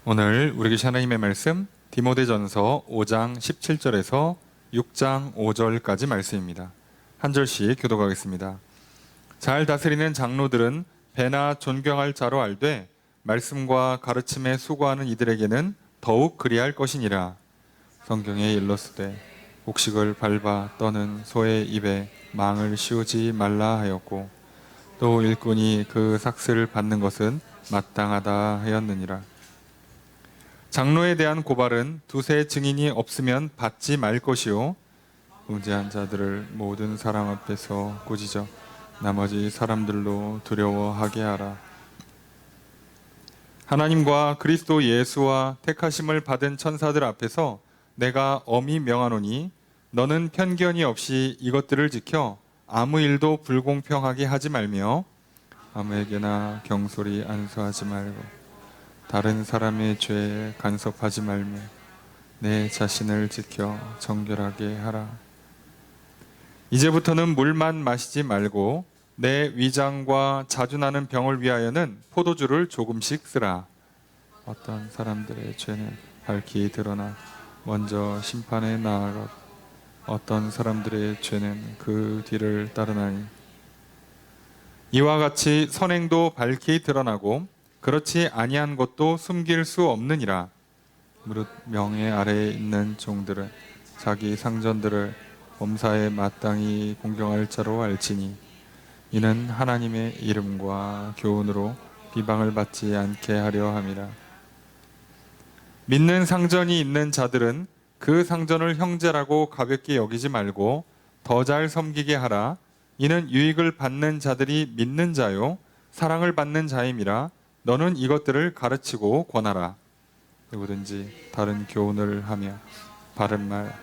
오늘 우리 계신 하나님의 말씀 디모데전서 5장 17절에서 6장 5절까지 말씀입니다. 한 절씩 교독하겠습니다. 잘 다스리는 장로들은 배나 존경할 자로 알되 말씀과 가르침에 수고하는 이들에게는 더욱 그리할 것이니라. 성경에 일렀으되 곡식을 밟아 떠는 소의 입에 망을 씌우지 말라 하였고 또 일꾼이 그 삭슬을 받는 것은 마땅하다 하였느니라. 장로에 대한 고발은 두세 증인이 없으면 받지 말 것이요 문제한 자들을 모든 사람 앞에서 꾸짖어 나머지 사람들로 두려워하게 하라. 하나님과 그리스도 예수와 택하심을 받은 천사들 앞에서 내가 엄히 명하노니 너는 편견이 없이 이것들을 지켜 아무 일도 불공평하게 하지 말며 아무에게나 경솔히 안수하지 말고 다른 사람의 죄에 간섭하지 말며 내 자신을 지켜 정결하게 하라. 이제부터는 물만 마시지 말고 내 위장과 자주 나는 병을 위하여는 포도주를 조금씩 쓰라. 어떤 사람들의 죄는 밝히 드러나 먼저 심판에 나아가 어떤 사람들의 죄는 그 뒤를 따르나니 이와 같이 선행도 밝히 드러나고 그렇지 아니한 것도 숨길 수 없느니라. 무릇 명예 아래에 있는 종들은 자기 상전들을 범사에 마땅히 공경할 자로 알지니 이는 하나님의 이름과 교훈으로 비방을 받지 않게 하려 함이라. 믿는 상전이 있는 자들은 그 상전을 형제라고 가볍게 여기지 말고 더 잘 섬기게 하라. 이는 유익을 받는 자들이 믿는 자요 사랑을 받는 자임이라. 너는 이것들을 가르치고 권하라. 누구든지 다른 교훈을 하며 바른 말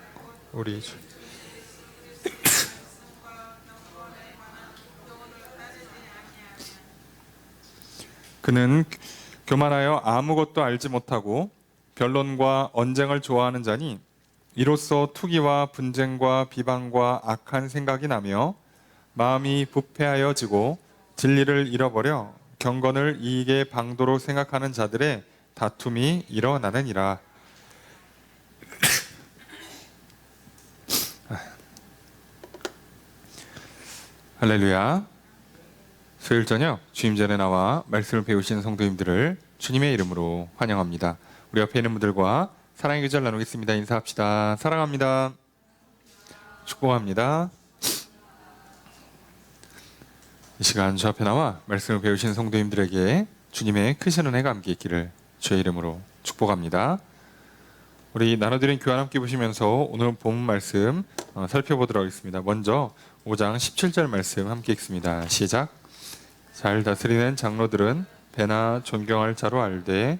우리 주 그는 교만하여 아무것도 알지 못하고 변론과 언쟁을 좋아하는 자니 이로써 투기와 분쟁과 비방과 악한 생각이 나며 마음이 부패하여지고 진리를 잃어버려 경건을 이익의 방도로 생각하는 자들의 다툼이 일어나느니라. 할렐루야. 수요일 저녁 주임 전에 나와 말씀을 배우시는 성도님들을 주님의 이름으로 환영합니다. 우리 옆에 있는 분들과 사랑의 교제를 나누겠습니다. 인사합시다. 사랑합니다. 축복합니다. 이 시간 주 앞에 나와 말씀을 배우신 성도님들에게 주님의 크신 은혜가 함께 있기를 주의 이름으로 축복합니다. 우리 나눠드린 교환 함께 보시면서 오늘 본문 말씀 살펴보도록 하겠습니다. 먼저 5장 17절 말씀 함께 읽습니다. 시작. 잘 다스리는 장로들은 배나 존경할 자로 알되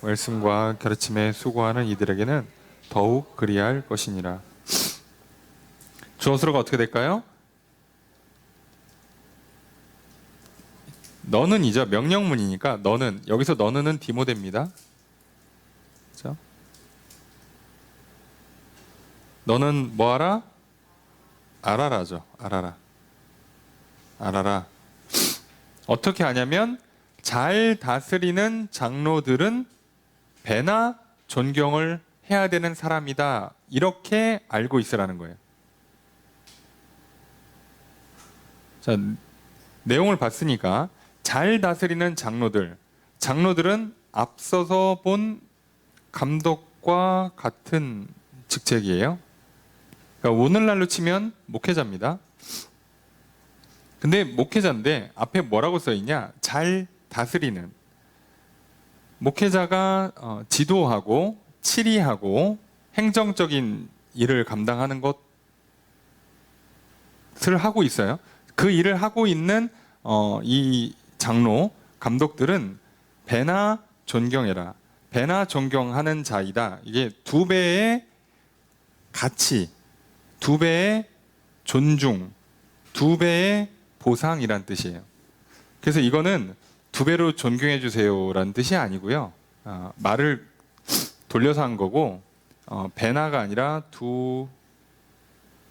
말씀과 가르침에 수고하는 이들에게는 더욱 그리할 것이니라. 주어스로가 어떻게 될까요? 너는이죠. 명령문이니까 너는, 여기서 너는은 디모데입니다. 그렇죠? 너는 뭐하라? 알아라죠. 알아라. 알아라. 어떻게 하냐면 잘 다스리는 장로들은 배나 존경을 해야 되는 사람이다. 이렇게 알고 있으라는 거예요. 자, 내용을 봤으니까 잘 다스리는 장로들은 앞서서 본 감독과 같은 직책이에요. 그러니까 오늘날로 치면 목회자입니다. 근데 목회자인데 앞에 뭐라고 써 있냐? 잘 다스리는. 목회자가 지도하고 치리하고 행정적인 일을 감당하는 것을 하고 있어요. 그 일을 하고 있는 이 장로, 감독들은 배나 존경해라. 배나 존경하는 자이다. 이게 두 배의 가치, 두 배의 존중, 두 배의 보상이란 뜻이에요. 그래서 이거는 두 배로 존경해 주세요라는 뜻이 아니고요. 말을 돌려서 한 거고 배나가 아니라 두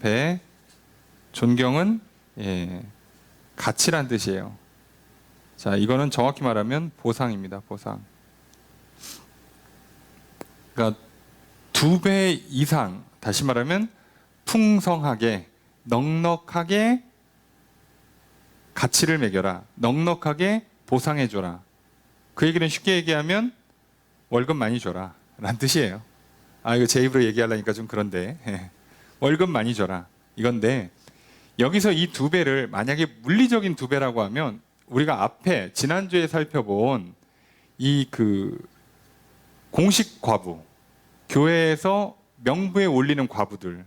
배, 존경은 가치란 뜻이에요. 자, 이거는 정확히 말하면 보상입니다. 보상. 그러니까 2배 이상, 다시 말하면 풍성하게, 넉넉하게 가치를 매겨라. 넉넉하게 보상해줘라. 그 얘기는 쉽게 얘기하면 월급 많이 줘라 라는 뜻이에요. 이거 제 입으로 얘기하려니까 좀 그런데 월급 많이 줘라 이건데, 여기서 이 2배를 만약에 물리적인 2배라고 하면 우리가 앞에 지난주에 살펴본 이 공식 과부, 교회에서 명부에 올리는 과부들은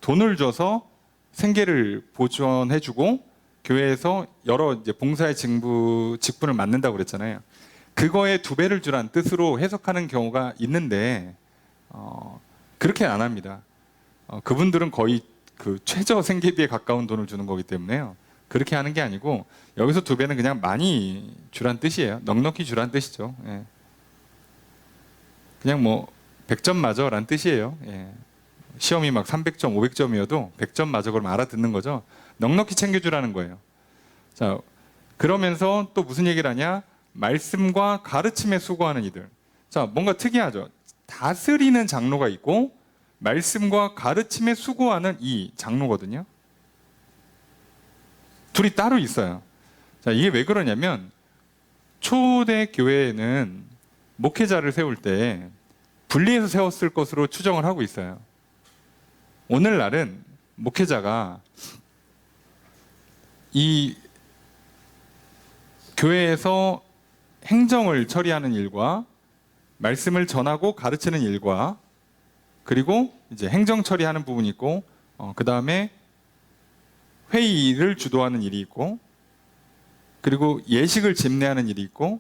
돈을 줘서 생계를 보존해주고 교회에서 여러 이제 봉사의 직분을 맡는다고 그랬잖아요. 그거에 2배를 주란 뜻으로 해석하는 경우가 있는데 그렇게 안 합니다. 그분들은 거의 최저 생계비에 가까운 돈을 주는 거기 때문에요. 그렇게 하는 게 아니고 여기서 2배는 그냥 많이 주란 뜻이에요. 넉넉히 주란 뜻이죠. 예. 그냥 뭐 100점 맞아 라는 뜻이에요. 예. 시험이 막 300점, 500점이어도 100점 맞아 그러면 알아듣는 거죠. 넉넉히 챙겨주라는 거예요. 자, 그러면서 또 무슨 얘기를 하냐? 말씀과 가르침에 수고하는 이들. 자, 뭔가 특이하죠. 다스리는 장로가 있고 말씀과 가르침에 수고하는 이 장로거든요. 둘이 따로 있어요. 자, 이게 왜 그러냐면 초대 교회에는 목회자를 세울 때 분리해서 세웠을 것으로 추정을 하고 있어요. 오늘날은 목회자가 이 교회에서 행정을 처리하는 일과 말씀을 전하고 가르치는 일과 그리고 이제 행정 처리하는 부분이 있고 그 다음에 회의를 주도하는 일이 있고 그리고 예식을 집례하는 일이 있고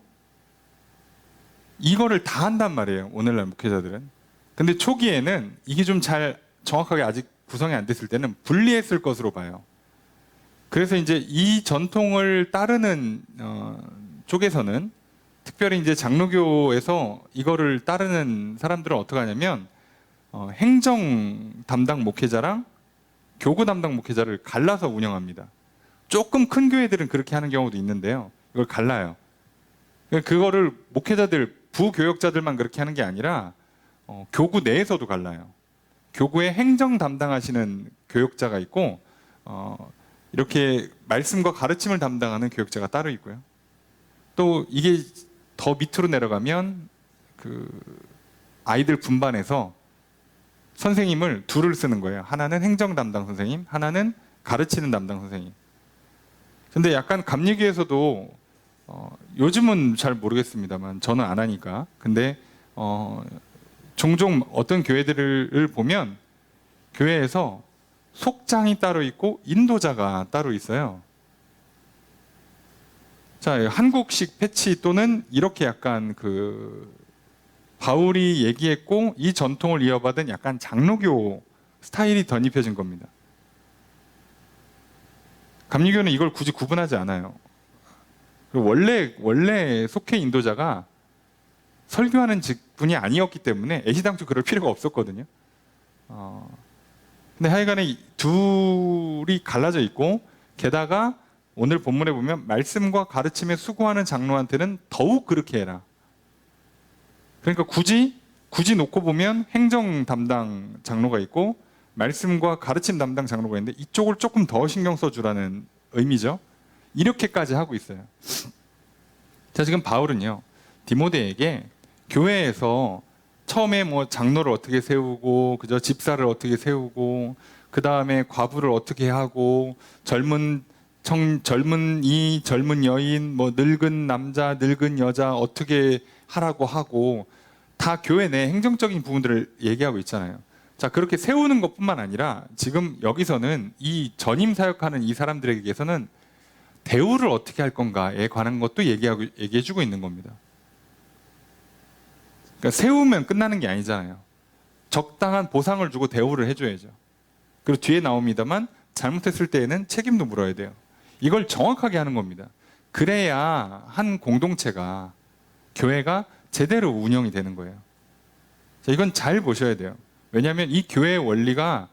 이거를 다 한단 말이에요. 오늘날 목회자들은. 근데 초기에는 이게 좀 잘 정확하게 아직 구성이 안 됐을 때는 분리했을 것으로 봐요. 그래서 이제 이 전통을 따르는 쪽에서는 특별히 이제 장로교에서 이거를 따르는 사람들은 어떻게 하냐면 행정 담당 목회자랑 교구 담당 목회자를 갈라서 운영합니다. 조금 큰 교회들은 그렇게 하는 경우도 있는데요. 이걸 갈라요. 그거를 목회자들, 부교역자들만 그렇게 하는 게 아니라 교구 내에서도 갈라요. 교구에 행정 담당하시는 교역자가 있고 이렇게 말씀과 가르침을 담당하는 교역자가 따로 있고요. 또 이게 더 밑으로 내려가면 아이들 분반해서 선생님을 둘을 쓰는 거예요. 하나는 행정 담당 선생님, 하나는 가르치는 담당 선생님. 근데 약간 감리교에서도 요즘은 잘 모르겠습니다만 저는 안 하니까. 근데 종종 어떤 교회들을 보면 교회에서 속장이 따로 있고 인도자가 따로 있어요. 자, 한국식 패치 또는 이렇게 약간 바울이 얘기했고 이 전통을 이어받은 약간 장로교 스타일이 덧입혀진 겁니다. 감리교는 이걸 굳이 구분하지 않아요. 원래 속해 인도자가 설교하는 직분이 아니었기 때문에 애시당초 그럴 필요가 없었거든요. 근데 하여간에 둘이 갈라져 있고 게다가 오늘 본문에 보면 말씀과 가르침에 수고하는 장로한테는 더욱 그렇게 해라. 그러니까 굳이 놓고 보면 행정 담당 장로가 있고 말씀과 가르침 담당 장로가 있는데 이쪽을 조금 더 신경 써주라는 의미죠. 이렇게까지 하고 있어요. 자, 지금 바울은요 디모데에게 교회에서 처음에 뭐 장로를 어떻게 세우고 그저 집사를 어떻게 세우고 그 다음에 과부를 어떻게 하고 젊은 여인, 뭐 늙은 남자, 늙은 여자 어떻게 하라고 하고 다 교회 내 행정적인 부분들을 얘기하고 있잖아요. 자, 그렇게 세우는 것뿐만 아니라 지금 여기서는 이 전임 사역하는 이 사람들에게서는 대우를 어떻게 할 건가에 관한 것도 얘기해주고 있는 겁니다. 그러니까 세우면 끝나는 게 아니잖아요. 적당한 보상을 주고 대우를 해줘야죠. 그리고 뒤에 나옵니다만 잘못했을 때에는 책임도 물어야 돼요. 이걸 정확하게 하는 겁니다. 그래야 한 공동체가, 교회가 제대로 운영이 되는 거예요. 자, 이건 잘 보셔야 돼요. 왜냐하면 이 교회의 원리가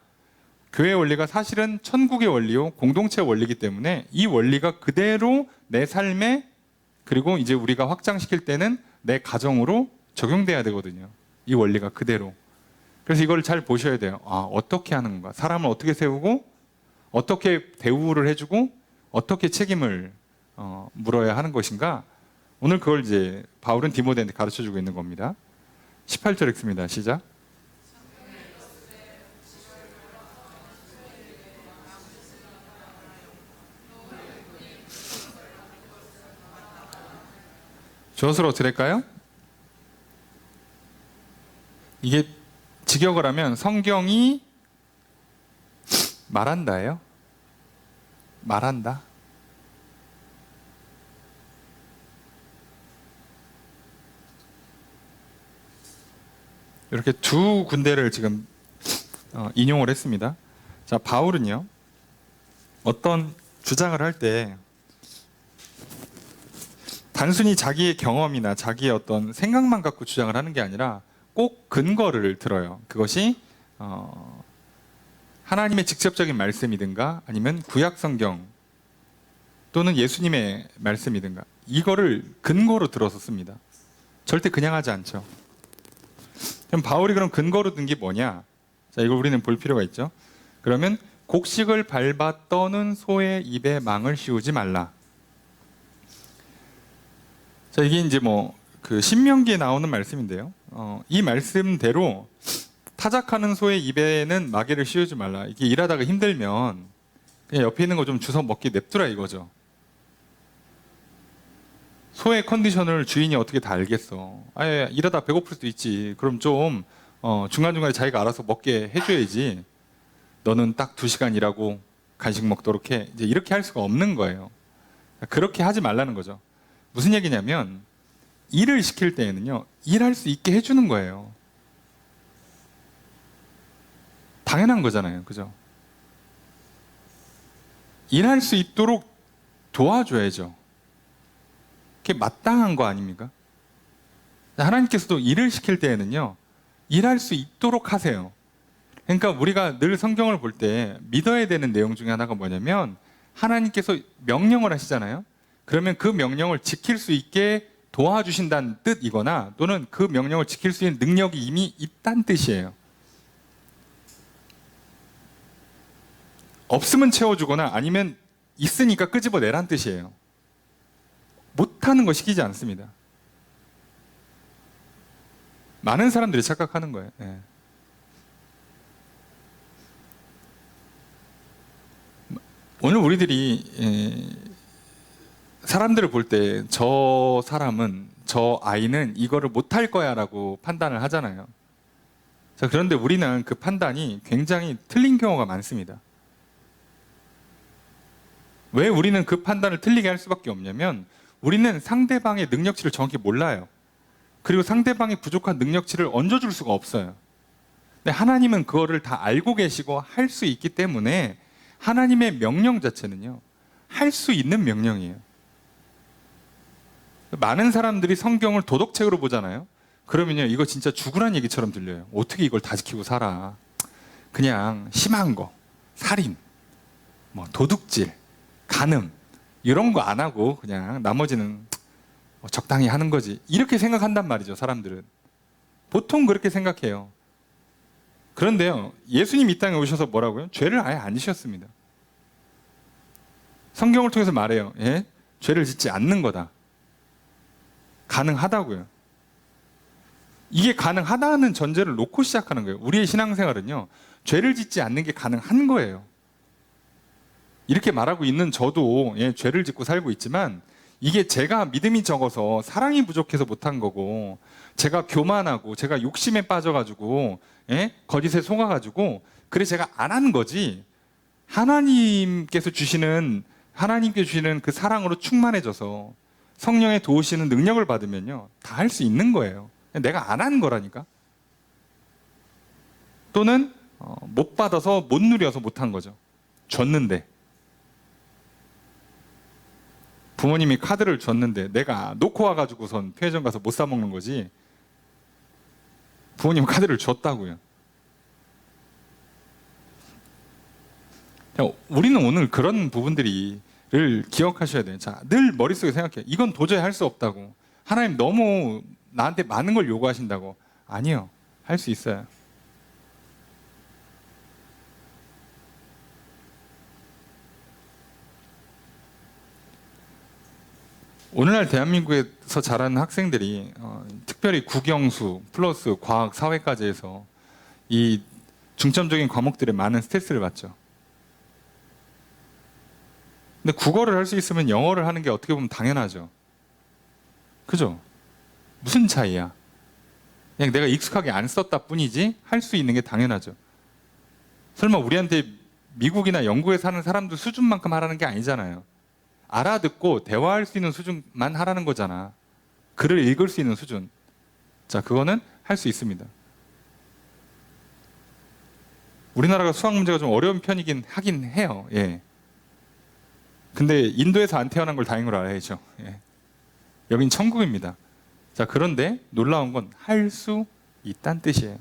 사실은 천국의 원리요, 공동체 원리이기 때문에 이 원리가 그대로 내 삶에, 그리고 이제 우리가 확장시킬 때는 내 가정으로 적용돼야 되거든요. 이 원리가 그대로. 그래서 이걸 잘 보셔야 돼요. 어떻게 하는 건가? 사람을 어떻게 세우고 어떻게 대우를 해주고 어떻게 책임을 물어야 하는 것인가? 오늘 그걸 이제 바울은 디모데한테 가르쳐주고 있는 겁니다. 18절 읽습니다. 시작. 주어를 어떻게 될까요? 이게 직역을 하면 성경이 말한다예요. 말한다. 이렇게 두 군데를 지금 인용을 했습니다. 자, 바울은요, 어떤 주장을 할 때 단순히 자기의 경험이나 자기의 어떤 생각만 갖고 주장을 하는 게 아니라 꼭 근거를 들어요. 그것이 하나님의 직접적인 말씀이든가 아니면 구약 성경 또는 예수님의 말씀이든가 이거를 근거로 들어서 씁니다. 절대 그냥 하지 않죠. 그럼 바울이 그럼 근거로 든 게 뭐냐? 자, 이걸 우리는 볼 필요가 있죠. 그러면 곡식을 밟아 떠는 소의 입에 망을 씌우지 말라. 자, 이게 이제 그 신명기에 나오는 말씀인데요. 이 말씀대로 타작하는 소의 입에는 마개를 씌우지 말라. 이게 일하다가 힘들면 그냥 옆에 있는 거 좀 주워 먹기 냅두라 이거죠. 소의 컨디션을 주인이 어떻게 다 알겠어. 아예 일하다 배고플 수도 있지. 그럼 좀 중간중간에 자기가 알아서 먹게 해줘야지. 너는 딱 2시간 일하고 간식 먹도록 해. 이제 이렇게 할 수가 없는 거예요. 그렇게 하지 말라는 거죠. 무슨 얘기냐면 일을 시킬 때에는요, 일할 수 있게 해주는 거예요. 당연한 거잖아요. 그죠? 일할 수 있도록 도와줘야죠. 그게 마땅한 거 아닙니까? 하나님께서도 일을 시킬 때에는요, 일할 수 있도록 하세요. 그러니까 우리가 늘 성경을 볼 때 믿어야 되는 내용 중에 하나가 뭐냐면 하나님께서 명령을 하시잖아요. 그러면 그 명령을 지킬 수 있게 도와주신다는 뜻이거나 또는 그 명령을 지킬 수 있는 능력이 이미 있다는 뜻이에요. 없으면 채워주거나 아니면 있으니까 끄집어내란 뜻이에요. 못하는 거 시키지 않습니다. 많은 사람들이 착각하는 거예요. 네. 오늘 우리들이 사람들을 볼 때 저 사람은, 저 아이는 이거를 못할 거야 라고 판단을 하잖아요. 자, 그런데 우리는 그 판단이 굉장히 틀린 경우가 많습니다. 왜 우리는 그 판단을 틀리게 할 수밖에 없냐면 우리는 상대방의 능력치를 정확히 몰라요. 그리고 상대방이 부족한 능력치를 얹어줄 수가 없어요. 근데 하나님은 그거를 다 알고 계시고 할 수 있기 때문에 하나님의 명령 자체는요, 할 수 있는 명령이에요. 많은 사람들이 성경을 도덕책으로 보잖아요. 그러면요, 이거 진짜 죽으란 얘기처럼 들려요. 어떻게 이걸 다 지키고 살아. 그냥 심한 거, 살인, 도둑질, 간음 이런 거 안 하고 그냥 나머지는 적당히 하는 거지. 이렇게 생각한단 말이죠, 사람들은. 보통 그렇게 생각해요. 그런데요, 예수님 이 땅에 오셔서 뭐라고요? 죄를 아예 안 지셨습니다. 성경을 통해서 말해요. 예? 죄를 짓지 않는 거다. 가능하다고요. 이게 가능하다는 전제를 놓고 시작하는 거예요. 우리의 신앙생활은요, 죄를 짓지 않는 게 가능한 거예요. 이렇게 말하고 있는 저도 죄를 짓고 살고 있지만 이게 제가 믿음이 적어서 사랑이 부족해서 못한 거고, 제가 교만하고 제가 욕심에 빠져가지고 거짓에 속아가지고 그래 제가 안 하는 거지, 하나님께서 주시는 그 사랑으로 충만해져서 성령의 도우시는 능력을 받으면요, 다 할 수 있는 거예요. 내가 안 하는 거라니까. 또는 못 받아서 못 누려서 못한 거죠. 줬는데, 부모님이 카드를 줬는데 내가 놓고 와가지고선 편의점 가서 못 사 먹는 거지, 부모님 카드를 줬다고요. 우리는 오늘 그런 부분들을 기억하셔야 돼요. 자, 늘 머릿속에 생각해요. 이건 도저히 할 수 없다고. 하나님 너무 나한테 많은 걸 요구하신다고. 아니요. 할 수 있어요. 오늘날 대한민국에서 자라는 학생들이 특별히 국영수 플러스 과학 사회까지 해서 이 중점적인 과목들에 많은 스트레스를 받죠. 근데 국어를 할 수 있으면 영어를 하는 게 어떻게 보면 당연하죠. 그죠? 무슨 차이야? 그냥 내가 익숙하게 안 썼다 뿐이지 할 수 있는 게 당연하죠. 설마 우리한테 미국이나 영국에 사는 사람들 수준만큼 하라는 게 아니잖아요. 알아듣고 대화할 수 있는 수준만 하라는 거잖아. 글을 읽을 수 있는 수준. 자, 그거는 할 수 있습니다. 우리나라가 수학 문제가 좀 어려운 편이긴 하긴 해요. 예. 근데 인도에서 안 태어난 걸 다행으로 알아야죠. 예. 여긴 천국입니다. 자, 그런데 놀라운 건 할 수 있다는 뜻이에요.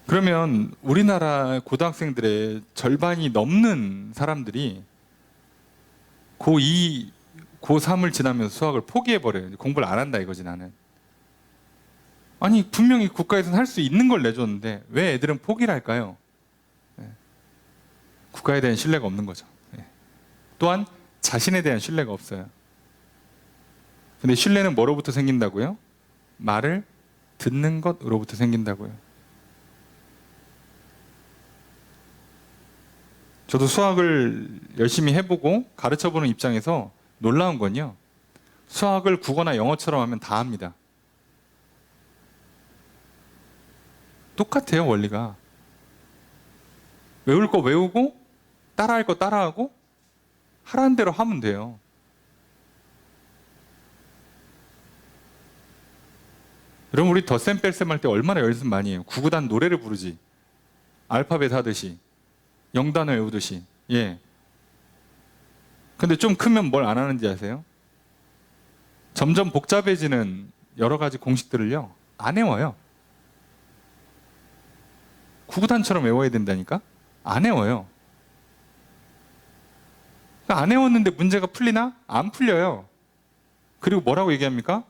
그러면 우리나라 고등학생들의 절반이 넘는 사람들이 고2, 고3을 지나면서 수학을 포기해버려요. 공부를 안 한다 이거지 나는. 아니 분명히 국가에서는 할 수 있는 걸 내줬는데 왜 애들은 포기를 할까요? 국가에 대한 신뢰가 없는 거죠. 또한 자신에 대한 신뢰가 없어요. 근데 신뢰는 뭐로부터 생긴다고요? 말을 듣는 것으로부터 생긴다고요. 저도 수학을 열심히 해보고 가르쳐보는 입장에서 놀라운 건요. 수학을 국어나 영어처럼 하면 다 합니다. 똑같아요, 원리가. 외울 거 외우고 따라할 거 따라하고 하라는 대로 하면 돼요. 여러분 우리 덧셈 뺄셈 할 때 얼마나 연습 많이 해요. 구구단 노래를 부르지. 알파벳 하듯이. 영단어 외우듯이. 예. 근데 좀 크면 뭘 안 하는지 아세요? 점점 복잡해지는 여러 가지 공식들을요. 안 외워요. 구구단처럼 외워야 된다니까? 안 외워요. 안 외웠는데 문제가 풀리나? 안 풀려요. 그리고 뭐라고 얘기합니까?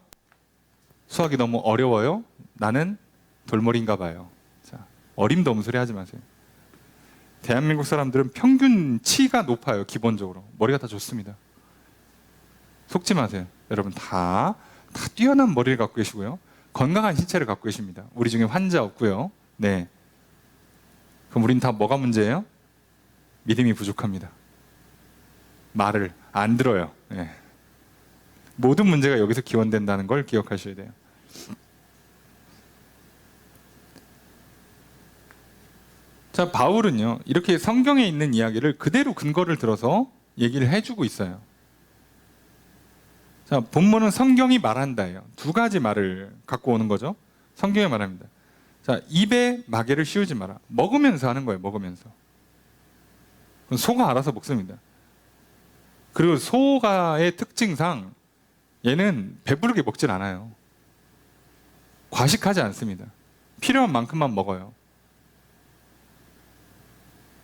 수학이 너무 어려워요? 나는 돌머리인가 봐요. 자, 어림도 없는 소리 하지 마세요. 대한민국 사람들은 평균치가 높아요. 기본적으로. 머리가 다 좋습니다. 속지 마세요. 여러분 다 뛰어난 머리를 갖고 계시고요. 건강한 신체를 갖고 계십니다. 우리 중에 환자 없고요. 네. 그럼 우린 다 뭐가 문제예요? 믿음이 부족합니다. 말을 안 들어요. 네. 모든 문제가 여기서 기원된다는 걸 기억하셔야 돼요. 자, 바울은요, 이렇게 성경에 있는 이야기를 그대로 근거를 들어서 얘기를 해주고 있어요. 자, 본문은 성경이 말한다예요. 두 가지 말을 갖고 오는 거죠. 성경이 말합니다. 자, 입에 마개를 씌우지 마라. 먹으면서 하는 거예요, 먹으면서. 소가 알아서 먹습니다. 그리고 소가의 특징상 얘는 배부르게 먹질 않아요. 과식하지 않습니다. 필요한 만큼만 먹어요.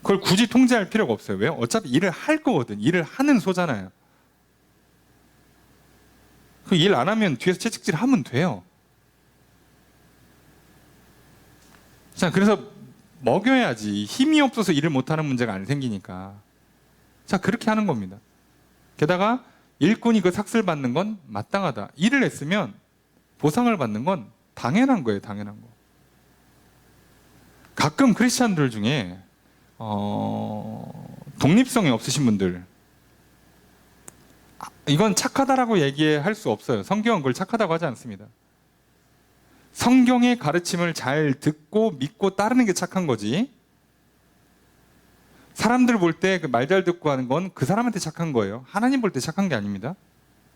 그걸 굳이 통제할 필요가 없어요. 왜요? 어차피 일을 할 거거든. 일을 하는 소잖아요. 그 일 안 하면 뒤에서 채찍질 하면 돼요. 자, 그래서 먹여야지 힘이 없어서 일을 못하는 문제가 안 생기니까. 자, 그렇게 하는 겁니다. 게다가 일꾼이 그 삭슬 받는 건 마땅하다. 일을 했으면 보상을 받는 건 당연한 거예요. 당연한 거. 가끔 크리스찬들 중에 독립성이 없으신 분들, 이건 착하다라고 얘기할 수 없어요. 성경은 그걸 착하다고 하지 않습니다. 성경의 가르침을 잘 듣고 믿고 따르는 게 착한 거지, 사람들 볼 때 그 말 잘 듣고 하는 건 그 사람한테 착한 거예요. 하나님 볼 때 착한 게 아닙니다.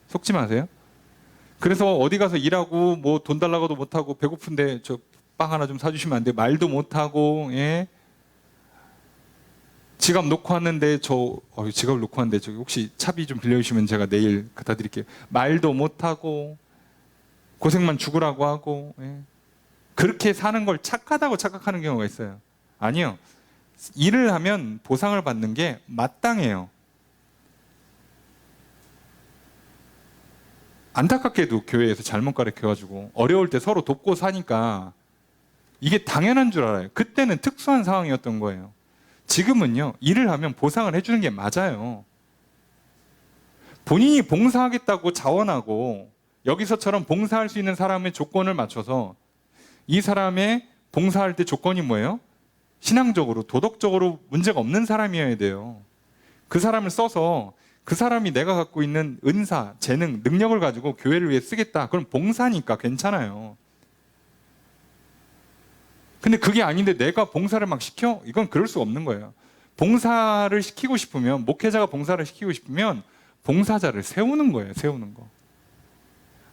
속지 마세요. 그래서 어디 가서 일하고 뭐 돈 달라고도 못하고 배고픈데 저 빵 하나 좀 사주시면 안 돼요? 말도 못하고, 예. 지갑 놓고 왔는데 지갑을 놓고 왔는데 저기 혹시 차비 좀 빌려주시면 제가 내일 갖다 드릴게요. 말도 못하고 고생만 죽으라고 하고, 예. 그렇게 사는 걸 착하다고 착각하는 경우가 있어요. 아니요. 일을 하면 보상을 받는 게 마땅해요. 안타깝게도 교회에서 잘못 가르쳐가지고 어려울 때 서로 돕고 사니까 이게 당연한 줄 알아요. 그때는 특수한 상황이었던 거예요. 지금은요, 일을 하면 보상을 해주는 게 맞아요. 본인이 봉사하겠다고 자원하고 여기서처럼 봉사할 수 있는 사람의 조건을 맞춰서 이 사람의 봉사할 때 조건이 뭐예요? 신앙적으로, 도덕적으로 문제가 없는 사람이어야 돼요. 그 사람을 써서 그 사람이 내가 갖고 있는 은사, 재능, 능력을 가지고 교회를 위해 쓰겠다. 그럼 봉사니까 괜찮아요. 근데 그게 아닌데 내가 봉사를 막 시켜? 이건 그럴 수 없는 거예요. 봉사를 시키고 싶으면, 목회자가 봉사를 시키고 싶으면 봉사자를 세우는 거예요. 세우는 거.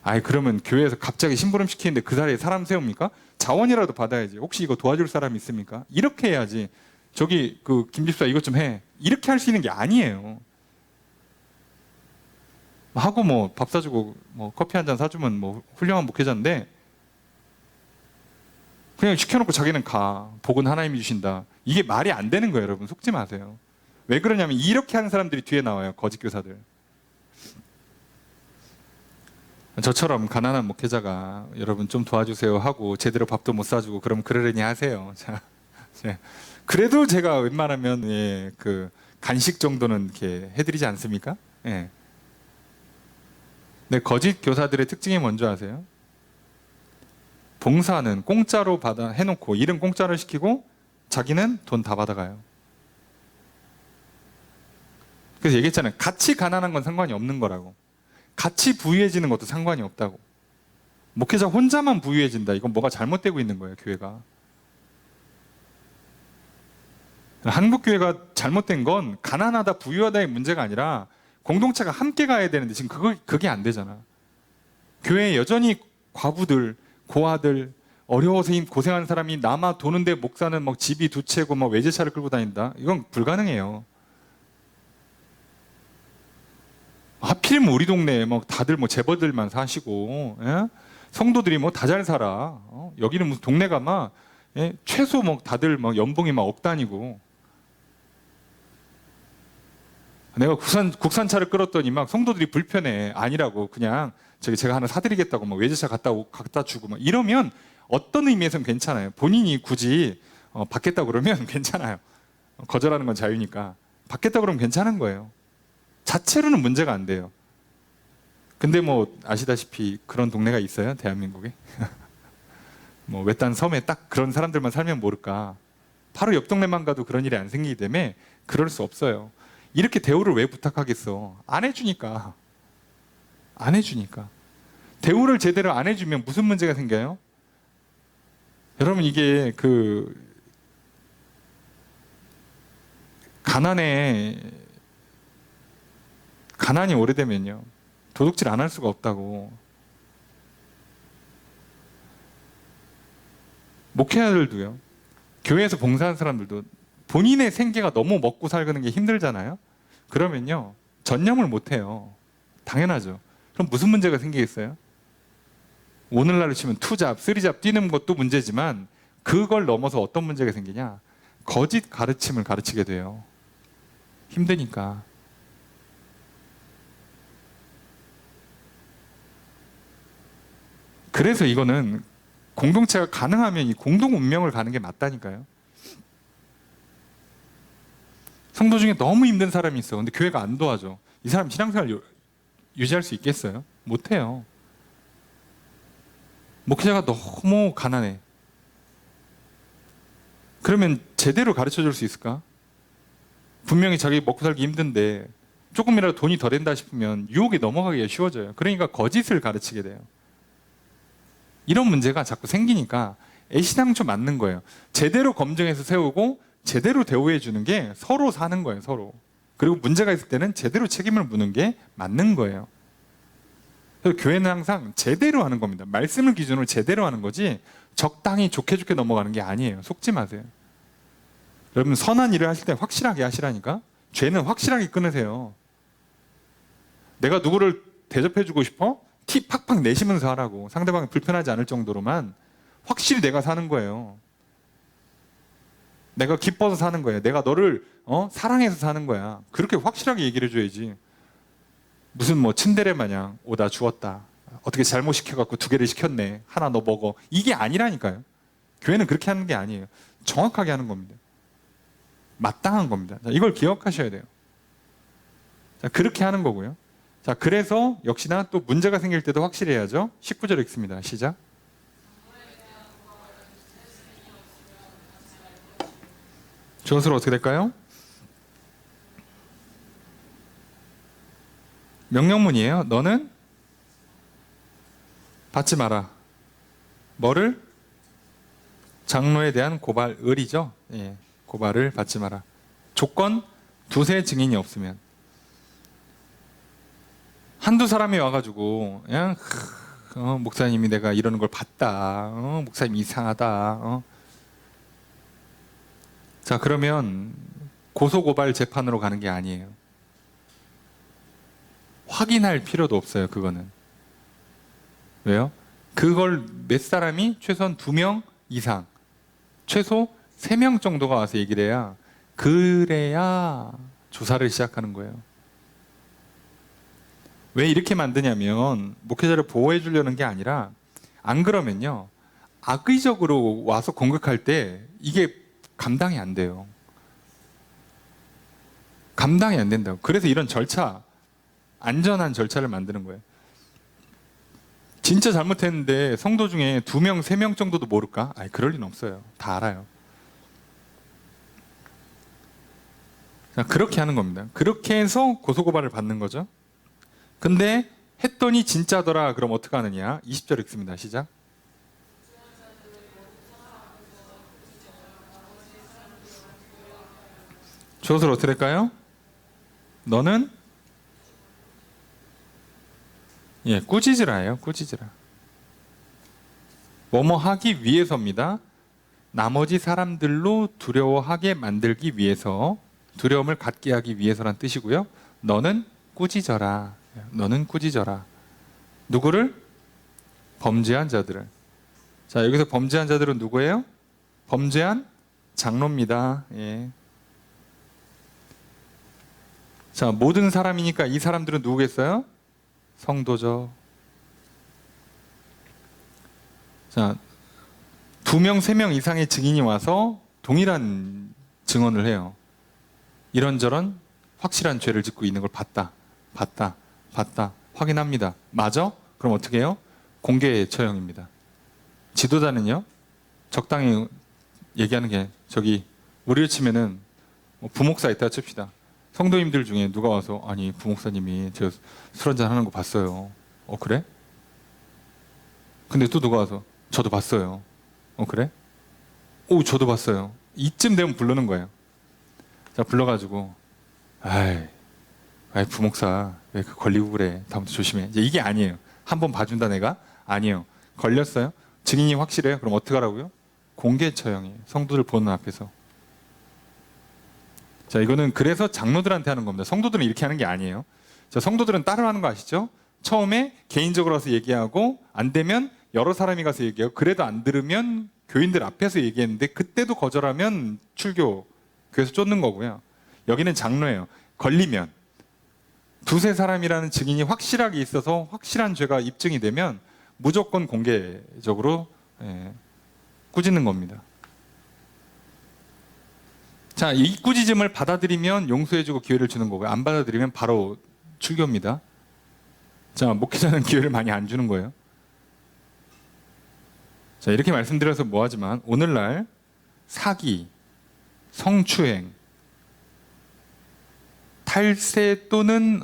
아이, 그러면 교회에서 갑자기 심부름 시키는데 그 자리에 사람 세웁니까? 자원이라도 받아야지. 혹시 이거 도와줄 사람 있습니까? 이렇게 해야지. 저기 그 김집사 이것 좀 해. 이렇게 할 수 있는 게 아니에요. 하고 뭐 밥 사주고 뭐 커피 한 잔 사주면 뭐 훌륭한 목회자인데 그냥 시켜놓고 자기는 가. 복은 하나님이 주신다. 이게 말이 안 되는 거예요, 여러분. 속지 마세요. 왜 그러냐면 이렇게 하는 사람들이 뒤에 나와요. 거짓 교사들. 저처럼 가난한 목회자가 여러분 좀 도와주세요 하고 제대로 밥도 못 사주고 그럼 그러려니 하세요. 자, 그래도 제가 웬만하면 예, 그 간식 정도는 이렇게 해드리지 않습니까? 예. 근데 거짓 교사들의 특징이 뭔지 아세요? 봉사는 공짜로 받아 해놓고 일은 공짜로 시키고 자기는 돈 다 받아가요. 그래서 얘기했잖아요. 같이 가난한 건 상관이 없는 거라고. 같이 부유해지는 것도 상관이 없다고. 목회자 혼자만 부유해진다. 이건 뭐가 잘못되고 있는 거예요, 교회가. 한국 교회가 잘못된 건 가난하다, 부유하다의 문제가 아니라 공동체가 함께 가야 되는데 지금 그게 안 되잖아. 교회에 여전히 과부들, 고아들, 어려워서 고생하는 사람이 남아 도는데 목사는 막 집이 두 채고 막 외제차를 끌고 다닌다. 이건 불가능해요. 하필이면 우리 동네에 막 다들 뭐 재벌들만 사시고, 예? 성도들이 뭐 다 잘 살아. 여기는 무슨 동네가 막 예? 최소 뭐 다들 막 연봉이 막 억 단위고. 내가 국산차를 끌었더니 막 성도들이 불편해. 아니라고 그냥 저기 제가 하나 사드리겠다고 막 외제차 갖다 주고 막 이러면 어떤 의미에서는 괜찮아요. 본인이 굳이 받겠다 그러면 괜찮아요. 거절하는 건 자유니까. 받겠다 그러면 괜찮은 거예요. 자체로는 문제가 안 돼요. 근데 뭐 아시다시피 그런 동네가 있어요, 대한민국에? 뭐 외딴 섬에 딱 그런 사람들만 살면 모를까. 바로 옆 동네만 가도 그런 일이 안 생기기 때문에 그럴 수 없어요. 이렇게 대우를 왜 부탁하겠어? 안 해주니까. 안 해주니까. 대우를 제대로 안 해주면 무슨 문제가 생겨요? 여러분 이게 가난이 오래되면요 도둑질 안 할 수가 없다고. 목회자들도요, 교회에서 봉사하는 사람들도 본인의 생계가 너무 먹고 살는 게 힘들잖아요. 그러면요 전념을 못 해요. 당연하죠. 그럼 무슨 문제가 생기겠어요? 오늘날로 치면 투잡, 쓰리잡 뛰는 것도 문제지만 그걸 넘어서 어떤 문제가 생기냐? 거짓 가르침을 가르치게 돼요. 힘드니까. 그래서 이거는 공동체가 가능하면 이 공동 운명을 가는 게 맞다니까요. 성도 중에 너무 힘든 사람이 있어. 근데 교회가 안 도와줘. 이 사람 신앙생활 유지할 수 있겠어요? 못해요. 목회자가 너무 가난해. 그러면 제대로 가르쳐 줄 수 있을까? 분명히 자기 먹고 살기 힘든데 조금이라도 돈이 더 된다 싶으면 유혹에 넘어가기가 쉬워져요. 그러니까 거짓을 가르치게 돼요. 이런 문제가 자꾸 생기니까 애시당초 맞는 거예요. 제대로 검증해서 세우고 제대로 대우해 주는 게 서로 사는 거예요, 서로. 그리고 문제가 있을 때는 제대로 책임을 묻는 게 맞는 거예요. 그래서 교회는 항상 제대로 하는 겁니다. 말씀을 기준으로 제대로 하는 거지 적당히 좋게 넘어가는 게 아니에요. 속지 마세요. 여러분 선한 일을 하실 때 확실하게 하시라니까. 죄는 확실하게 끊으세요. 내가 누구를 대접해주고 싶어? 티 팍팍 내시면서 하라고. 상대방이 불편하지 않을 정도로만 확실히 내가 사는 거예요. 내가 기뻐서 사는 거예요. 내가 너를 사랑해서 사는 거야. 그렇게 확실하게 얘기를 해줘야지. 무슨 뭐 츤데레 마냥 오다 죽었다. 어떻게 잘못 시켜갖고 2개를 시켰네. 하나 너 먹어. 이게 아니라니까요. 교회는 그렇게 하는 게 아니에요. 정확하게 하는 겁니다. 마땅한 겁니다. 자, 이걸 기억하셔야 돼요. 자, 그렇게 하는 거고요. 자, 그래서 역시나 또 문제가 생길 때도 확실히 해야죠. 19절 읽습니다. 시작. 주어수로 어떻게 될까요? 명령문이에요. 너는 받지 마라. 뭐를? 장로에 대한 고발을이죠. 예, 고발을 받지 마라. 조건 2세 증인이 없으면. 한두 사람이 와가지고 그냥 목사님이 내가 이러는 걸 봤다. 목사님 이상하다. 자, 그러면 고소고발 재판으로 가는 게 아니에요. 확인할 필요도 없어요. 그거는. 왜요? 그걸 몇 사람이 최소한 2명 이상, 최소 3명 정도가 와서 얘기를 해야, 그래야 조사를 시작하는 거예요. 왜 이렇게 만드냐면 목회자를 보호해 주려는 게 아니라, 안 그러면요 악의적으로 와서 공격할 때 이게 감당이 안 돼요. 감당이 안 된다고. 그래서 이런 절차, 안전한 절차를 만드는 거예요. 진짜 잘못했는데 성도 중에 2명, 3명 정도도 모를까? 아니, 그럴 리는 없어요. 다 알아요. 자, 그렇게 하는 겁니다. 그렇게 해서 고소고발을 받는 거죠. 근데 했더니 진짜더라. 그럼 어떻게 하느냐? 20절 읽습니다. 시작. 주어를 어떻게 될까요? 너는 꾸짖으라예요. 꾸짖으라. 뭐뭐 하기 위해서입니다. 나머지 사람들로 두려워하게 만들기 위해서, 두려움을 갖게 하기 위해서란 뜻이고요. 너는 꾸짖어라. 너는 꾸짖어라. 누구를? 범죄한 자들을. 자, 여기서 범죄한 자들은 누구예요? 범죄한 장로입니다. 예. 자, 모든 사람이니까 이 사람들은 누구겠어요? 성도죠. 자, 2명, 3명 이상의 증인이 와서 동일한 증언을 해요. 이런저런 확실한 죄를 짓고 있는 걸 봤다. 확인합니다. 맞아? 그럼 어떻게 해요? 공개 처형입니다. 지도자는요, 적당히 얘기하는 게, 저기 우리를 치면은 부목사 있다 칩시다. 성도님들 중에 누가 와서, 아니 부목사님이 제가 술 한잔 하는 거 봤어요. 그래? 근데 또 누가 와서, 저도 봤어요. 그래? 저도 봤어요. 이쯤 되면 부르는 거예요. 자, 불러가지고, 아이 부목사 왜 걸리고 그래? 다음부터 조심해. 이제 이게 아니에요. 한번 봐준다 내가? 아니에요. 걸렸어요? 증인이 확실해요? 그럼 어떡하라고요? 공개 처형이에요. 성도들 보는 앞에서. 자, 이거는 그래서 장로들한테 하는 겁니다. 성도들은 이렇게 하는 게 아니에요. 자, 성도들은 따로 하는 거 아시죠? 처음에 개인적으로 와서 얘기하고, 안 되면 여러 사람이 가서 얘기하고, 그래도 안 들으면 교인들 앞에서 얘기했는데 그때도 거절하면 출교, 교회에서 쫓는 거고요. 여기는 장로예요. 걸리면 2-3 사람이라는 증인이 확실하게 있어서 확실한 죄가 입증이 되면 무조건 공개적으로 꾸짖는 겁니다. 자, 이 꾸짖음을 받아들이면 용서해주고 기회를 주는 거고요. 안 받아들이면 바로 출교입니다. 자, 목회자는 기회를 많이 안 주는 거예요. 자, 이렇게 말씀드려서 뭐하지만 오늘날 사기, 성추행, 탈세 또는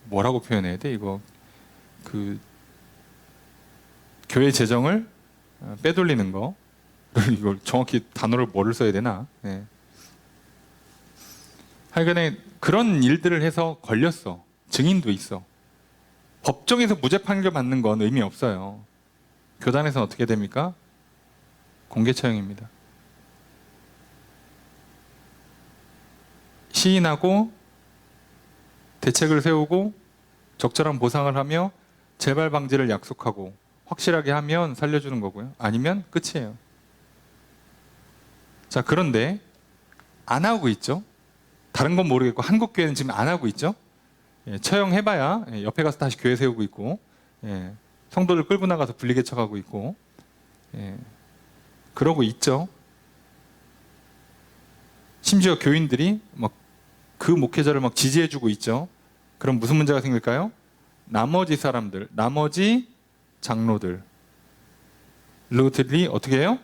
뭐라고 표현해야 돼? 이거 교회 재정을 빼돌리는 거. 이걸 정확히 단어를 뭐를 써야 되나? 네. 하여간에 그런 일들을 해서 걸렸어. 증인도 있어. 법정에서 무죄 판결 받는 건 의미 없어요. 교단에서는 어떻게 됩니까? 공개 처형입니다. 시인하고 대책을 세우고 적절한 보상을 하며 재발 방지를 약속하고 확실하게 하면 살려주는 거고요. 아니면 끝이에요. 자, 그런데 안 하고 있죠. 다른 건 모르겠고 한국교회는 지금 안 하고 있죠. 처형해봐야 옆에 가서 다시 교회 세우고 있고, 성도들 끌고 나가서 분리개척하고 있고, 그러고 있죠. 심지어 교인들이 막 그 목회자를 막 지지해주고 있죠. 그럼 무슨 문제가 생길까요? 나머지 사람들, 나머지 장로들이 어떻게 해요?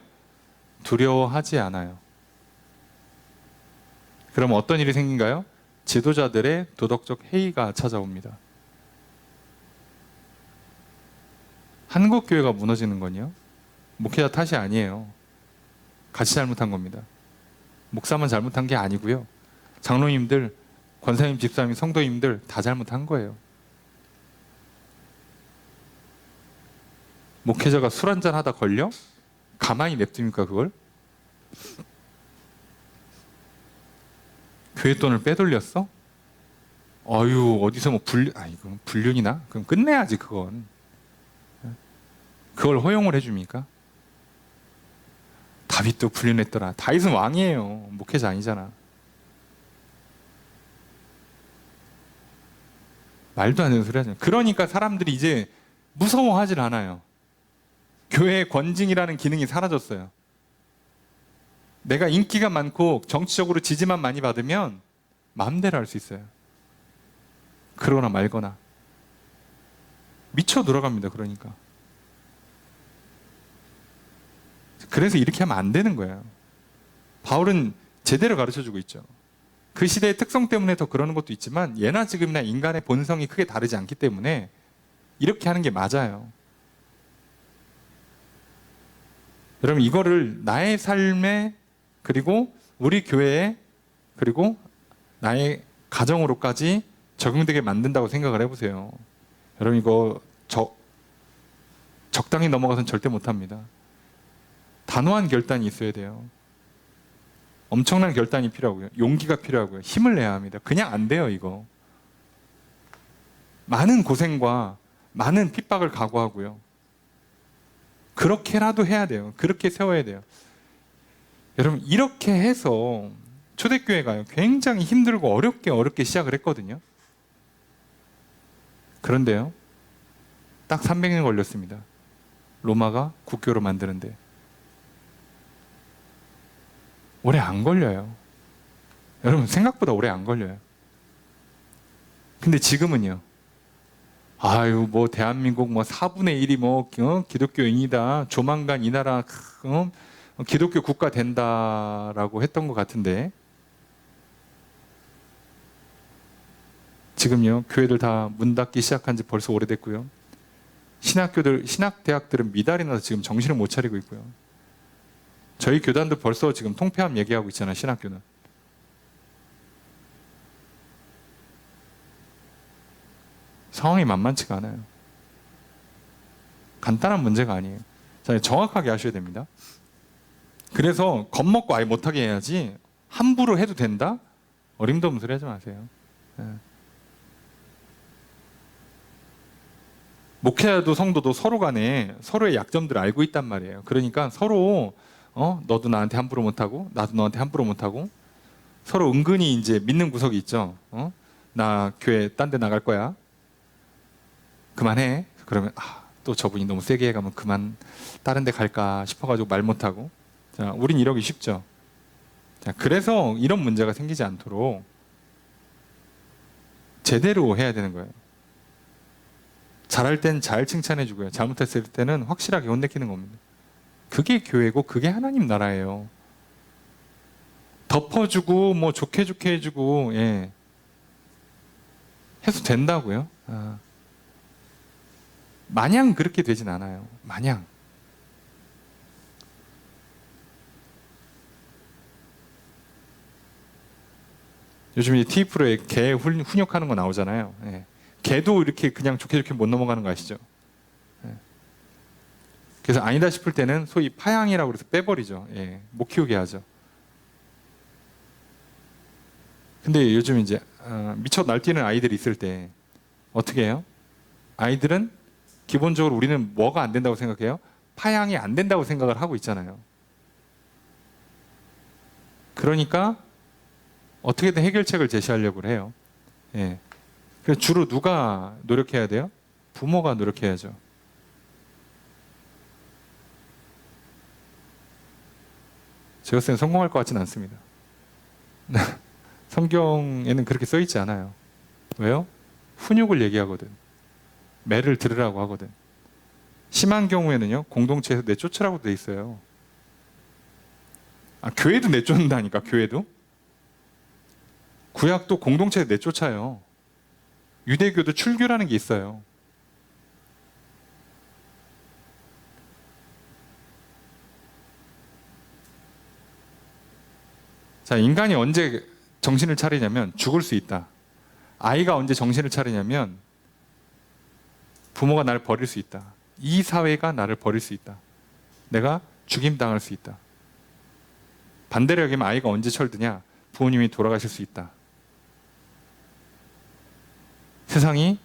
두려워하지 않아요. 그럼 어떤 일이 생긴가요? 지도자들의 도덕적 해이가 찾아옵니다. 한국 교회가 무너지는 건요, 목회자 탓이 아니에요. 같이 잘못한 겁니다. 목사만 잘못한 게 아니고요, 장로님들, 권사님, 집사님, 성도님들 다 잘못한 거예요. 목회자가 술 한잔 하다 걸려? 가만히 냅둡니까 그걸? 교회 돈을 빼돌렸어? 어휴, 어디서 뭐 이건 불륜이나? 그럼 끝내야지 그건. 그걸 허용을 해줍니까? 다윗도 불륜했더라. 다윗은 왕이에요. 목회자 아니잖아. 말도 안 되는 소리 하잖아요. 그러니까 사람들이 이제 무서워하질 않아요. 교회의 권징이라는 기능이 사라졌어요. 내가 인기가 많고 정치적으로 지지만 많이 받으면 마음대로 할 수 있어요. 그러거나 말거나. 미쳐 돌아갑니다. 그러니까. 그래서 이렇게 하면 안 되는 거예요. 바울은 제대로 가르쳐주고 있죠. 그 시대의 특성 때문에 더 그러는 것도 있지만 예나 지금이나 인간의 본성이 크게 다르지 않기 때문에 이렇게 하는 게 맞아요. 여러분, 이거를 나의 삶에, 그리고 우리 교회에, 그리고 나의 가정으로까지 적용되게 만든다고 생각을 해보세요. 여러분, 이거 적당히 넘어가서는 절대 못합니다. 단호한 결단이 있어야 돼요. 엄청난 결단이 필요하고요. 용기가 필요하고요. 힘을 내야 합니다. 그냥 안 돼요, 이거. 많은 고생과 많은 핍박을 각오하고요. 그렇게라도 해야 돼요. 그렇게 세워야 돼요. 여러분, 이렇게 해서 초대교회가 굉장히 힘들고 어렵게 시작을 했거든요. 그런데요, 딱 300년 걸렸습니다. 로마가 국교로 만드는데. 오래 안 걸려요. 여러분, 생각보다 오래 안 걸려요. 근데 지금은요, 아유, 뭐 대한민국 뭐 4분의 1이 뭐 기독교인이다, 조만간 이 나라 기독교 국가 된다라고 했던 것 같은데, 지금요, 교회들 다 문 닫기 시작한 지 벌써 오래됐고요. 신학대학들은 미달이 나서 지금 정신을 못 차리고 있고요. 저희 교단도 벌써 지금 통폐합 얘기하고 있잖아요, 신학교는. 상황이 만만치가 않아요. 간단한 문제가 아니에요. 자, 정확하게 아셔야 됩니다. 그래서 겁먹고 아예 못하게 해야지, 함부로 해도 된다? 어림도 없는 소리 하지 마세요. 목회자도 성도도 서로 간에 서로의 약점들을 알고 있단 말이에요. 그러니까 서로 너도 나한테 함부로 못하고 나도 너한테 함부로 못하고, 서로 은근히 이제 믿는 구석이 있죠. 나 교회 딴 데 나갈 거야. 그만해. 그러면 또 저분이 너무 세게 해가면 그만 다른 데 갈까 싶어가지고 말 못하고. 자, 우린 이러기 쉽죠. 자, 그래서 이런 문제가 생기지 않도록 제대로 해야 되는 거예요. 잘할 땐 잘 칭찬해주고요. 잘못했을 때는 확실하게 혼내키는 겁니다. 그게 교회고 그게 하나님 나라예요. 덮어주고 뭐 좋게 해주고 해서 된다고요? 마냥 그렇게 되진 않아요. 마냥. 요즘 이 TV프로에 개 훈육하는 거 나오잖아요. 개도 이렇게 그냥 좋게 못 넘어가는 거 아시죠? 그래서 아니다 싶을 때는 소위 파양이라고 해서 빼버리죠. 못 키우게 하죠. 근데 요즘 이제 미쳐 날뛰는 아이들이 있을 때 어떻게 해요? 아이들은 기본적으로 우리는 뭐가 안 된다고 생각해요? 파양이 안 된다고 생각을 하고 있잖아요. 그러니까 어떻게든 해결책을 제시하려고 해요. 그래서 주로 누가 노력해야 돼요? 부모가 노력해야죠. 제가 봤을 때 성공할 것 같지는 않습니다. 성경에는 그렇게 써 있지 않아요. 왜요? 훈육을 얘기하거든. 매를 들으라고 하거든. 심한 경우에는요, 공동체에서 내쫓으라고 돼 있어요. 교회도 내쫓는다니까, 교회도. 구약도 공동체에 내쫓아요. 유대교도 출교라는 게 있어요. 자, 인간이 언제 정신을 차리냐면 죽을 수 있다. 아이가 언제 정신을 차리냐면 부모가 나를 버릴 수 있다. 이 사회가 나를 버릴 수 있다. 내가 죽임당할 수 있다. 반대로 여기면 아이가 언제 철드냐? 부모님이 돌아가실 수 있다. 세상이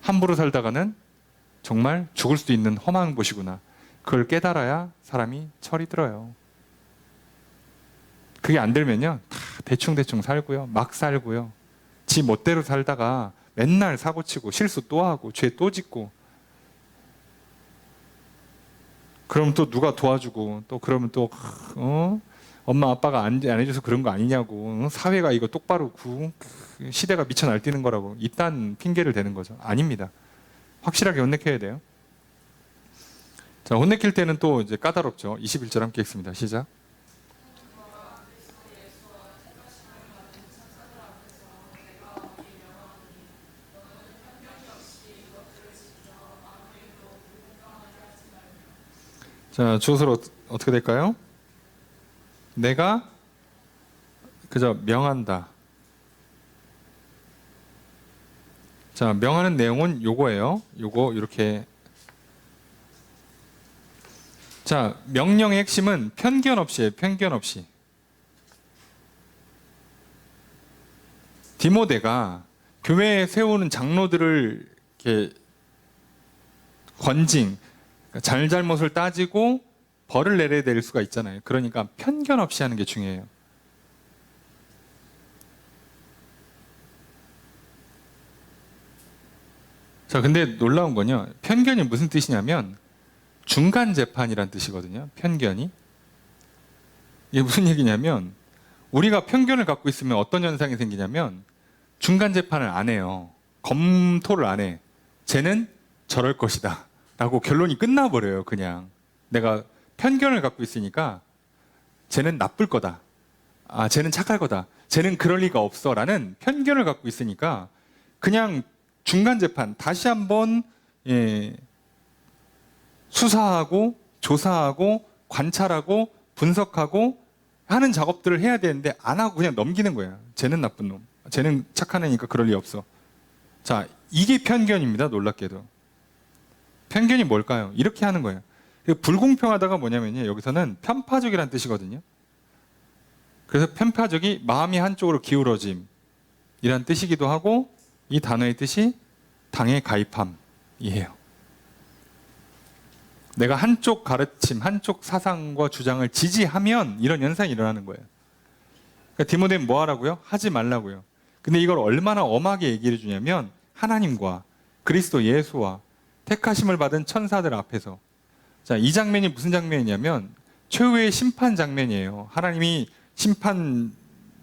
함부로 살다가는 정말 죽을 수도 있는 험한 곳이구나. 그걸 깨달아야 사람이 철이 들어요. 그게 안 들면요, 다 대충대충 살고요, 막 살고요, 지 멋대로 살다가 맨날 사고치고 실수 또 하고 죄 또 짓고, 그럼 또 누가 도와주고, 또 그러면 또 엄마 아빠가 안 해줘서 그런 거 아니냐고, 사회가 이거 똑바로 시대가 미쳐 날뛰는 거라고 이딴 핑계를 대는 거죠. 아닙니다. 확실하게 혼내켜야 돼요. 자, 혼내킬 때는 또 이제 까다롭죠. 21절 함께 읽습니다. 시작. 자, 주어서로 어떻게 될까요? 내가 그저 명한다. 자, 명하는 내용은 요거예요. 요거 이렇게. 자, 명령의 핵심은 편견 없이예요. 편견 없이. 디모데가 교회에 세우는 장로들을 이렇게 권징, 잘잘못을 따지고 벌을 내려야 될 수가 있잖아요. 그러니까 편견 없이 하는 게 중요해요. 자, 근데 놀라운 건요, 편견이 무슨 뜻이냐면 중간 재판이란 뜻이거든요. 편견이. 이게 무슨 얘기냐면 우리가 편견을 갖고 있으면 어떤 현상이 생기냐면 중간 재판을 안 해요. 검토를 안 해. 쟤는 저럴 것이다 라고 결론이 끝나버려요. 그냥 내가 편견을 갖고 있으니까 쟤는 나쁠 거다, 쟤는 착할 거다, 쟤는 그럴 리가 없어 라는 편견을 갖고 있으니까 그냥 중간 재판 다시 한번 수사하고 조사하고 관찰하고 분석하고 하는 작업들을 해야 되는데 안 하고 그냥 넘기는 거예요. 쟤는 나쁜 놈, 쟤는 착한 애니까 그럴 리 없어. 자, 이게 편견입니다. 놀랍게도. 편견이 뭘까요? 이렇게 하는 거예요. 불공평하다가 뭐냐면요, 여기서는 편파적이라는 뜻이거든요. 그래서 편파적이 마음이 한쪽으로 기울어짐 이란 뜻이기도 하고, 이 단어의 뜻이 당에 가입함이에요. 내가 한쪽 가르침, 한쪽 사상과 주장을 지지하면 이런 현상이 일어나는 거예요. 그러니까 디모데는 뭐 하라고요? 하지 말라고요. 근데 이걸 얼마나 엄하게 얘기를 해주냐면 하나님과 그리스도 예수와 택하심을 받은 천사들 앞에서. 자, 이 장면이 무슨 장면이냐면 최후의 심판 장면이에요. 하나님이 심판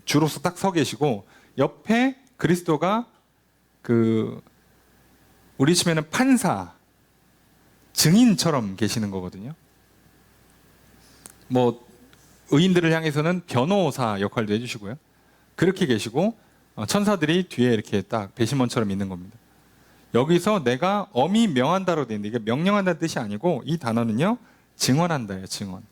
주로서 딱 서 계시고 옆에 그리스도가 우리 치면은 판사, 증인처럼 계시는 거거든요. 뭐 의인들을 향해서는 변호사 역할도 해주시고요. 그렇게 계시고 천사들이 뒤에 이렇게 딱 배심원처럼 있는 겁니다. 여기서 내가 엄히 명한다로 되어 있는데 이게 명령한다는 뜻이 아니고 이 단어는요, 증언한다예요. 증언.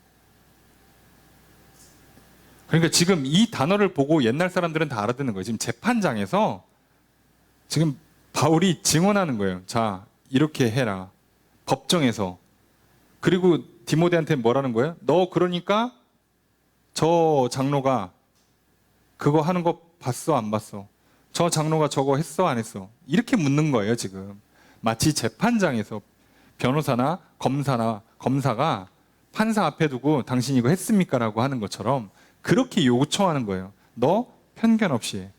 그러니까 지금 이 단어를 보고 옛날 사람들은 다 알아듣는 거예요. 지금 재판장에서 지금 바울이 증언하는 거예요. 자, 이렇게 해라. 법정에서. 그리고 디모데한테 뭐라는 거예요? 너 그러니까 저 장로가 그거 하는 거 봤어, 안 봤어? 저 장로가 저거 했어, 안 했어? 이렇게 묻는 거예요. 지금 마치 재판장에서 변호사나 검사가 판사 앞에 두고 당신 이거 했습니까? 라고 하는 것처럼 그렇게 요청하는 거예요. 너 편견 없이 해.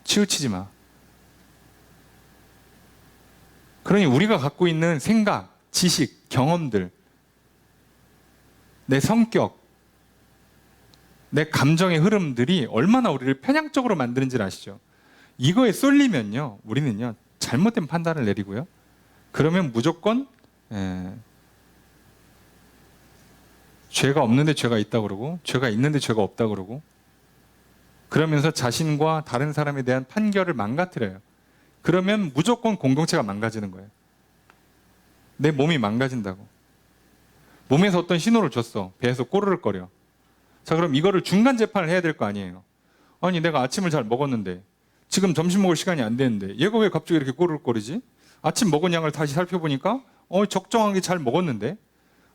치우치지 마. 그러니 우리가 갖고 있는 생각, 지식, 경험들, 내 성격, 내 감정의 흐름들이 얼마나 우리를 편향적으로 만드는지 아시죠? 이거에 쏠리면요, 우리는요 잘못된 판단을 내리고요. 그러면 무조건 죄가 없는데 죄가 있다 그러고, 죄가 있는데 죄가 없다 그러고, 그러면서 자신과 다른 사람에 대한 판결을 망가뜨려요. 그러면 무조건 공동체가 망가지는 거예요. 내 몸이 망가진다고. 몸에서 어떤 신호를 줬어. 배에서 꼬르륵거려. 자, 그럼 이거를 중간 재판을 해야 될 거 아니에요. 아니, 내가 아침을 잘 먹었는데 지금 점심 먹을 시간이 안 됐는데 얘가 왜 갑자기 이렇게 꼬르륵거리지? 아침 먹은 양을 다시 살펴보니까 적정하게 잘 먹었는데,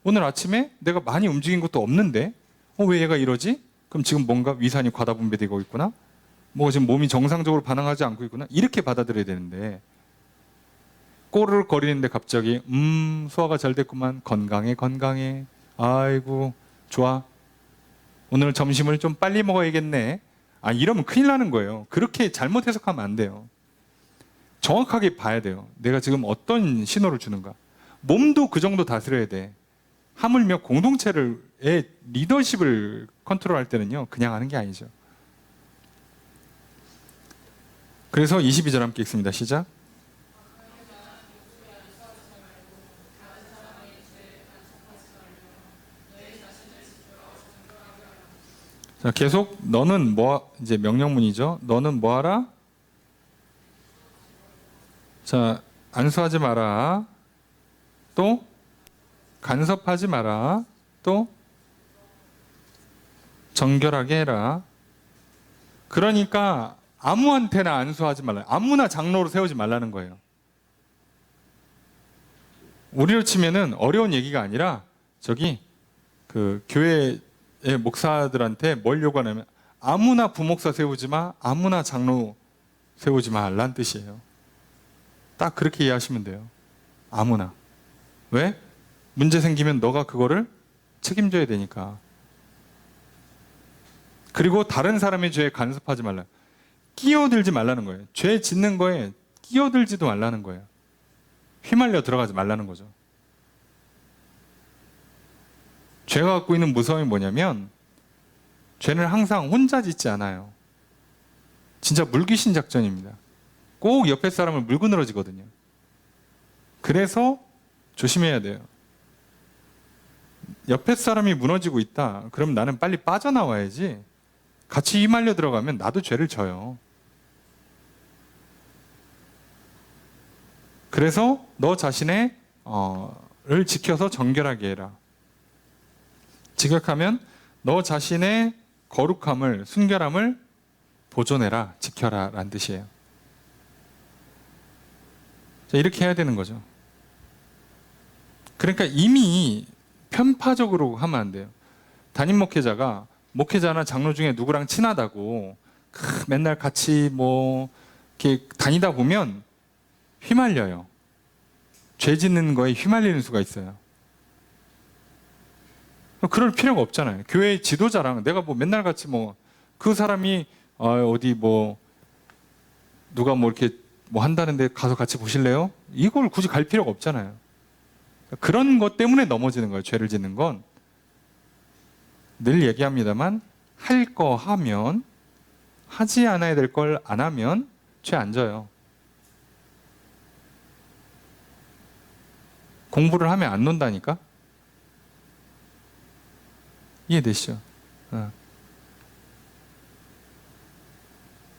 오늘 아침에 내가 많이 움직인 것도 없는데 왜 얘가 이러지? 그럼 지금 뭔가 위산이 과다 분배되고 있구나? 뭐 지금 몸이 정상적으로 반응하지 않고 있구나? 이렇게 받아들여야 되는데, 꼬르륵 거리는데 갑자기 소화가 잘 됐구만, 건강해, 아이고 좋아, 오늘 점심을 좀 빨리 먹어야겠네. 이러면 큰일 나는 거예요. 그렇게 잘못 해석하면 안 돼요. 정확하게 봐야 돼요. 내가 지금 어떤 신호를 주는가. 몸도 그 정도 다스려야 돼. 하물며 공동체의 리더십을 컨트롤할 때는요, 그냥 하는 게 아니죠. 그래서 22절 함께 읽습니다. 시작. 자, 계속 너는 이제 명령문이죠. 너는 뭐 하라? 자, 안수하지 마라. 또 간섭하지 마라. 또 정결하게 해라. 그러니까 아무한테나 안수하지 말라. 아무나 장로로 세우지 말라는 거예요. 우리로 치면은 어려운 얘기가 아니라 저기 그 교회의 목사들한테 뭘 요구하냐면 아무나 부목사 세우지 마, 아무나 장로 세우지 말라는 뜻이에요. 딱 그렇게 이해하시면 돼요. 아무나. 왜? 문제 생기면 너가 그거를 책임져야 되니까. 그리고 다른 사람의 죄에 간섭하지 말라. 끼어들지 말라는 거예요. 죄 짓는 거에 끼어들지도 말라는 거예요. 휘말려 들어가지 말라는 거죠. 죄가 갖고 있는 무서움이 뭐냐면, 죄는 항상 혼자 짓지 않아요. 진짜 물귀신 작전입니다. 꼭 옆에 사람을 물고 늘어지거든요. 그래서 조심해야 돼요. 옆에 사람이 무너지고 있다. 그럼 나는 빨리 빠져나와야지. 같이 휘말려 들어가면 나도 죄를 져요. 그래서 너 자신의 를 지켜서 정결하게 해라. 직역하면 너 자신의 거룩함을, 순결함을 보존해라, 지켜라 라는 뜻이에요. 자, 이렇게 해야 되는 거죠. 그러니까 이미 편파적으로 하면 안 돼요. 담임 목회자나 장로 중에 누구랑 친하다고 맨날 같이 이렇게 다니다 보면 휘말려요. 죄 짓는 거에 휘말리는 수가 있어요. 그럴 필요가 없잖아요. 교회 지도자랑 내가 맨날 같이 그 사람이 어디 누가 이렇게 한다는데 가서 같이 보실래요? 이걸 굳이 갈 필요가 없잖아요. 그런 것 때문에 넘어지는 거예요. 죄를 짓는 건. 늘 얘기합니다만, 할 거 하면, 하지 않아야 될 걸 안 하면 죄 안 져요. 공부를 하면 안 논다니까? 이해되시죠?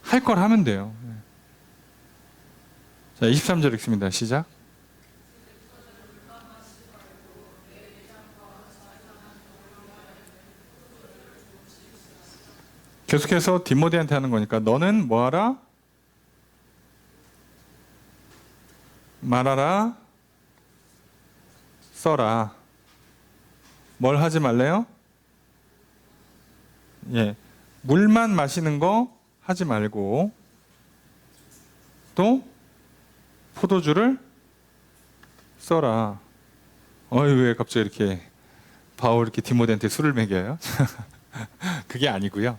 할 걸 하면 돼요. 자, 23절 읽습니다. 시작. 계속해서 디모데한테 하는 거니까, 너는 뭐 하라? 말하라, 써라. 뭘 하지 말래요? 물만 마시는 거 하지 말고, 또 포도주를 써라. 왜 갑자기 이렇게 이렇게 디모데한테 술을 먹여요? 그게 아니고요.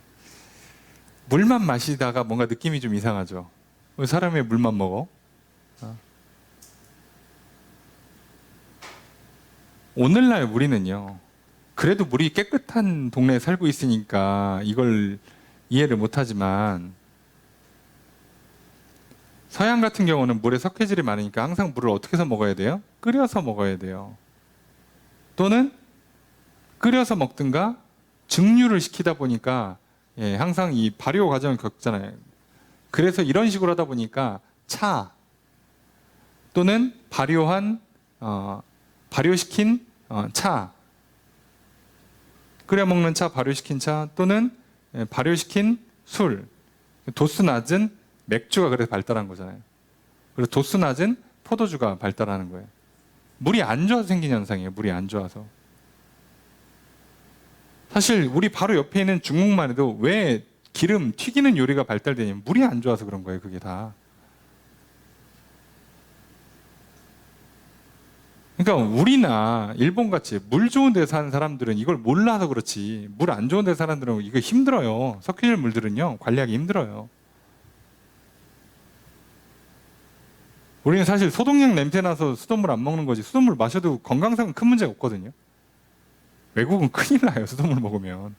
물만 마시다가 뭔가 느낌이 좀 이상하죠. 왜 사람이 물만 먹어? 오늘날 우리는요, 그래도 물이 깨끗한 동네에 살고 있으니까 이걸 이해를 못하지만, 서양 같은 경우는 물에 석회질이 많으니까 항상 물을 어떻게 해서 먹어야 돼요? 끓여서 먹어야 돼요. 또는 끓여서 먹든가 증류를 시키다 보니까 항상 이 발효 과정을 겪잖아요. 그래서 이런 식으로 하다 보니까 차 또는 발효시킨 차, 끓여 먹는 차, 발효시킨 차 또는 발효시킨 술, 도수 낮은 맥주가 그래서 발달한 거잖아요. 그래서 도수 낮은 포도주가 발달하는 거예요. 물이 안 좋아서 생긴 현상이에요. 물이 안 좋아서. 사실 우리 바로 옆에 있는 중국만 해도 왜 기름 튀기는 요리가 발달되냐면 물이 안 좋아서 그런 거예요. 그게 다. 그러니까 우리나 일본같이 물 좋은 데 사는 사람들은 이걸 몰라서 그렇지, 물 안 좋은 데 사는 사람들은 이거 힘들어요. 석회질 물들은요, 관리하기 힘들어요. 우리는 사실 소독약 냄새 나서 수돗물 안 먹는 거지, 수돗물 마셔도 건강상은 큰 문제가 없거든요. 외국은 큰일 나요. 수돗물 먹으면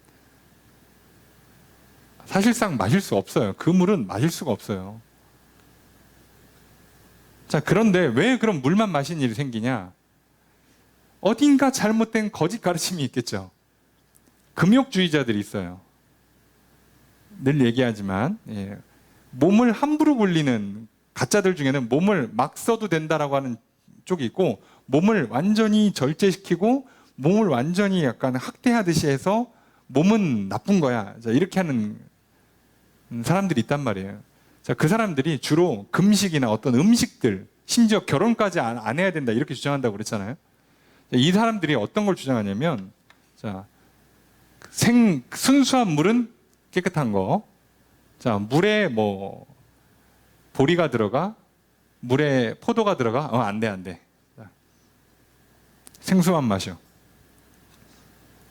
사실상 마실 수 없어요. 그 물은 마실 수가 없어요. 자, 그런데 왜 그럼 물만 마시는 일이 생기냐? 어딘가 잘못된 거짓 가르침이 있겠죠. 금욕주의자들이 있어요. 늘 얘기하지만 몸을 함부로 굴리는 가짜들 중에는 몸을 막 써도 된다라고 하는 쪽이 있고, 몸을 완전히 절제시키고 몸을 완전히 약간 학대하듯이 해서 몸은 나쁜 거야, 자, 이렇게 하는 사람들이 있단 말이에요. 자, 그 사람들이 주로 금식이나 어떤 음식들, 심지어 결혼까지 안 해야 된다 이렇게 주장한다고 그랬잖아요. 이 사람들이 어떤 걸 주장하냐면, 자, 순수한 물은 깨끗한 거, 자, 물에 뭐 보리가 들어가, 물에 포도가 들어가, 안 돼, 안 돼. 자, 생수만 마셔.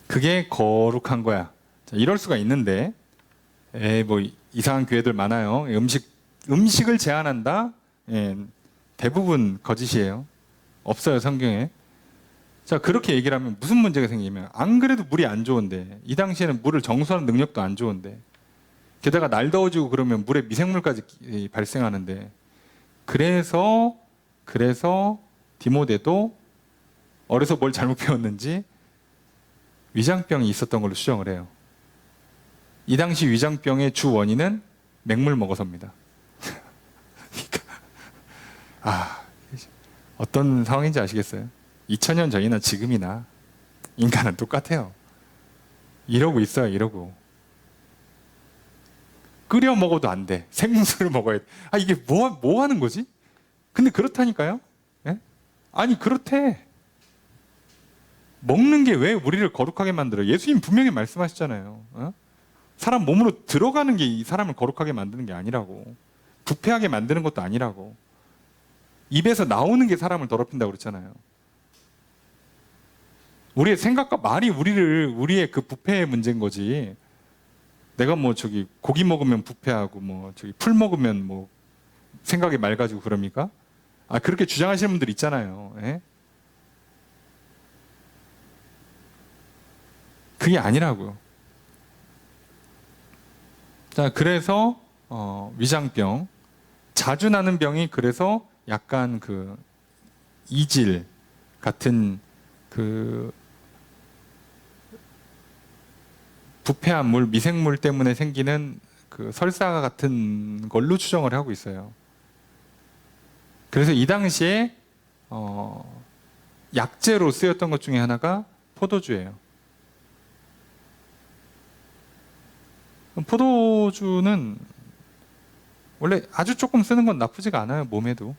그게 거룩한 거야. 자, 이럴 수가 있는데, 뭐 이상한 교회들 많아요. 음식을 제한한다. 대부분 거짓이에요. 없어요, 성경에. 자, 그렇게 얘기를 하면 무슨 문제가 생기냐면, 안 그래도 물이 안 좋은데, 이 당시에는 물을 정수하는 능력도 안 좋은데, 게다가 날 더워지고 그러면 물에 미생물까지 발생하는데, 그래서 디모데도 어려서 뭘 잘못 배웠는지 위장병이 있었던 걸로 추정을 해요. 이 당시 위장병의 주 원인은 맹물 먹어서입니다. 어떤 상황인지 아시겠어요? 2000년 전이나 지금이나 인간은 똑같아요. 이러고 있어요, 이러고. 끓여 먹어도 안 돼. 생수를 먹어야 돼. 이게 뭐 하는 거지? 근데 그렇다니까요? 예? 아니, 그렇대. 먹는 게 왜 우리를 거룩하게 만들어요? 예수님 분명히 말씀하셨잖아요. 사람 몸으로 들어가는 게 이 사람을 거룩하게 만드는 게 아니라고. 부패하게 만드는 것도 아니라고. 입에서 나오는 게 사람을 더럽힌다고 그랬잖아요. 우리의 생각과 말이 우리의 그 부패의 문제인 거지. 내가 뭐 고기 먹으면 부패하고 풀 먹으면 생각이 맑아지고 그럽니까? 그렇게 주장하시는 분들 있잖아요. 예? 그게 아니라고요. 자, 그래서 위장병, 자주 나는 병이 그래서 약간 그 이질 같은 그 부패한 물, 미생물 때문에 생기는 그 설사 같은 걸로 추정을 하고 있어요. 그래서 이 당시에 약재로 쓰였던 것 중에 하나가 포도주예요. 포도주는 원래 아주 조금 쓰는 건 나쁘지가 않아요, 몸에도.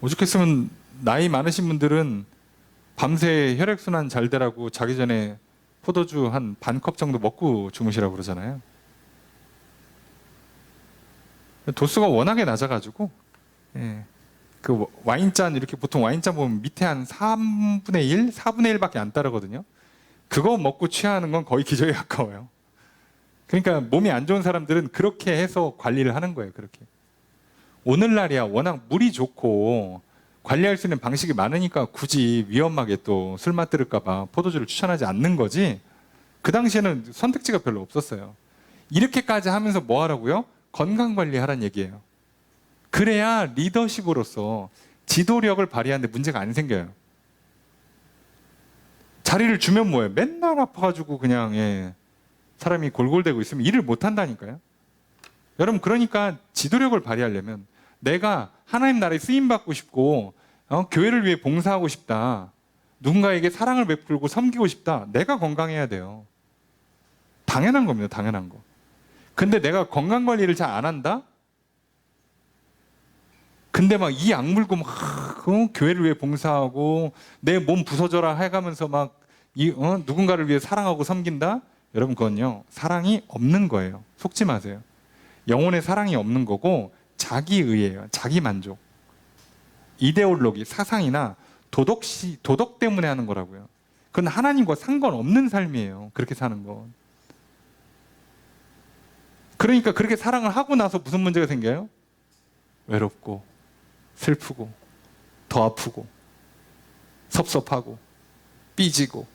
오죽했으면 나이 많으신 분들은 밤새 혈액순환 잘 되라고 자기 전에 포도주 한 반 컵 정도 먹고 주무시라고 그러잖아요. 도수가 워낙에 낮아가지고, 그 와인잔, 이렇게 보통 와인잔 보면 밑에 한 3분의 1, 4분의 1밖에 안 따르거든요. 그거 먹고 취하는 건 거의 기적에 가까워요. 그러니까 몸이 안 좋은 사람들은 그렇게 해서 관리를 하는 거예요, 그렇게. 오늘날이야 워낙 물이 좋고 관리할 수 있는 방식이 많으니까 굳이 위험하게 또 술 맛들을까 봐 포도주를 추천하지 않는 거지. 그 당시에는 선택지가 별로 없었어요. 이렇게까지 하면서 뭐 하라고요? 건강 관리하라는 얘기예요. 그래야 리더십으로서 지도력을 발휘하는데 문제가 안 생겨요. 자리를 주면 뭐예요? 맨날 아파가지고 그냥 사람이 골골대고 있으면 일을 못 한다니까요. 여러분, 그러니까 지도력을 발휘하려면 내가 하나님 나라에 쓰임받고 싶고 교회를 위해 봉사하고 싶다, 누군가에게 사랑을 베풀고 섬기고 싶다, 내가 건강해야 돼요. 당연한 겁니다. 당연한 거. 근데 내가 건강관리를 잘 안 한다? 근데 막 이 악물고 막 교회를 위해 봉사하고 내 몸 부서져라 해가면서 막 누군가를 위해 사랑하고 섬긴다? 여러분, 그건요, 사랑이 없는 거예요. 속지 마세요. 영혼의 사랑이 없는 거고 자기의예요. 자기 만족. 이데올로기, 사상이나 도덕 때문에 하는 거라고요. 그건 하나님과 상관없는 삶이에요. 그렇게 사는 건. 그러니까 그렇게 사랑을 하고 나서 무슨 문제가 생겨요? 외롭고 슬프고 더 아프고 섭섭하고 삐지고.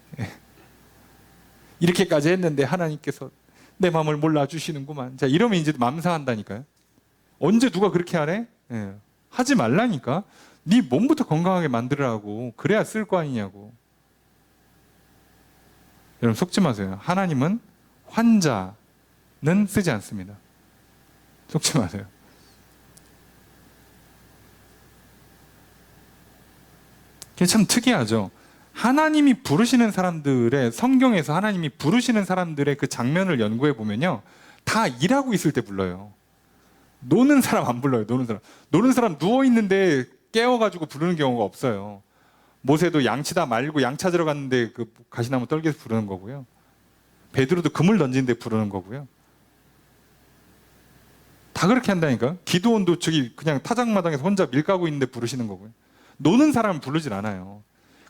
이렇게까지 했는데 하나님께서 내 마음을 몰라주시는구만. 자, 이러면 이제 맘상한다니까요. 언제 누가 그렇게 하래? 하지 말라니까. 네 몸부터 건강하게 만들으라고. 그래야 쓸 거 아니냐고. 여러분, 속지 마세요. 하나님은 환자는 쓰지 않습니다. 속지 마세요. 그게 참 특이하죠. 하나님이 부르시는 사람들의, 성경에서 하나님이 부르시는 사람들의 그 장면을 연구해 보면요, 다 일하고 있을 때 불러요. 노는 사람 안 불러요. 노는 사람 누워 있는데 깨워가지고 부르는 경우가 없어요. 모세도 양치다 말고 양 찾으러 갔는데 그 가시나무 떨기에서 부르는 거고요. 베드로도 그물 던지는데 부르는 거고요. 다 그렇게 한다니까. 기드온도 저기 그냥 타작마당에서 혼자 밀 까고 있는데 부르시는 거고요. 노는 사람은 부르질 않아요.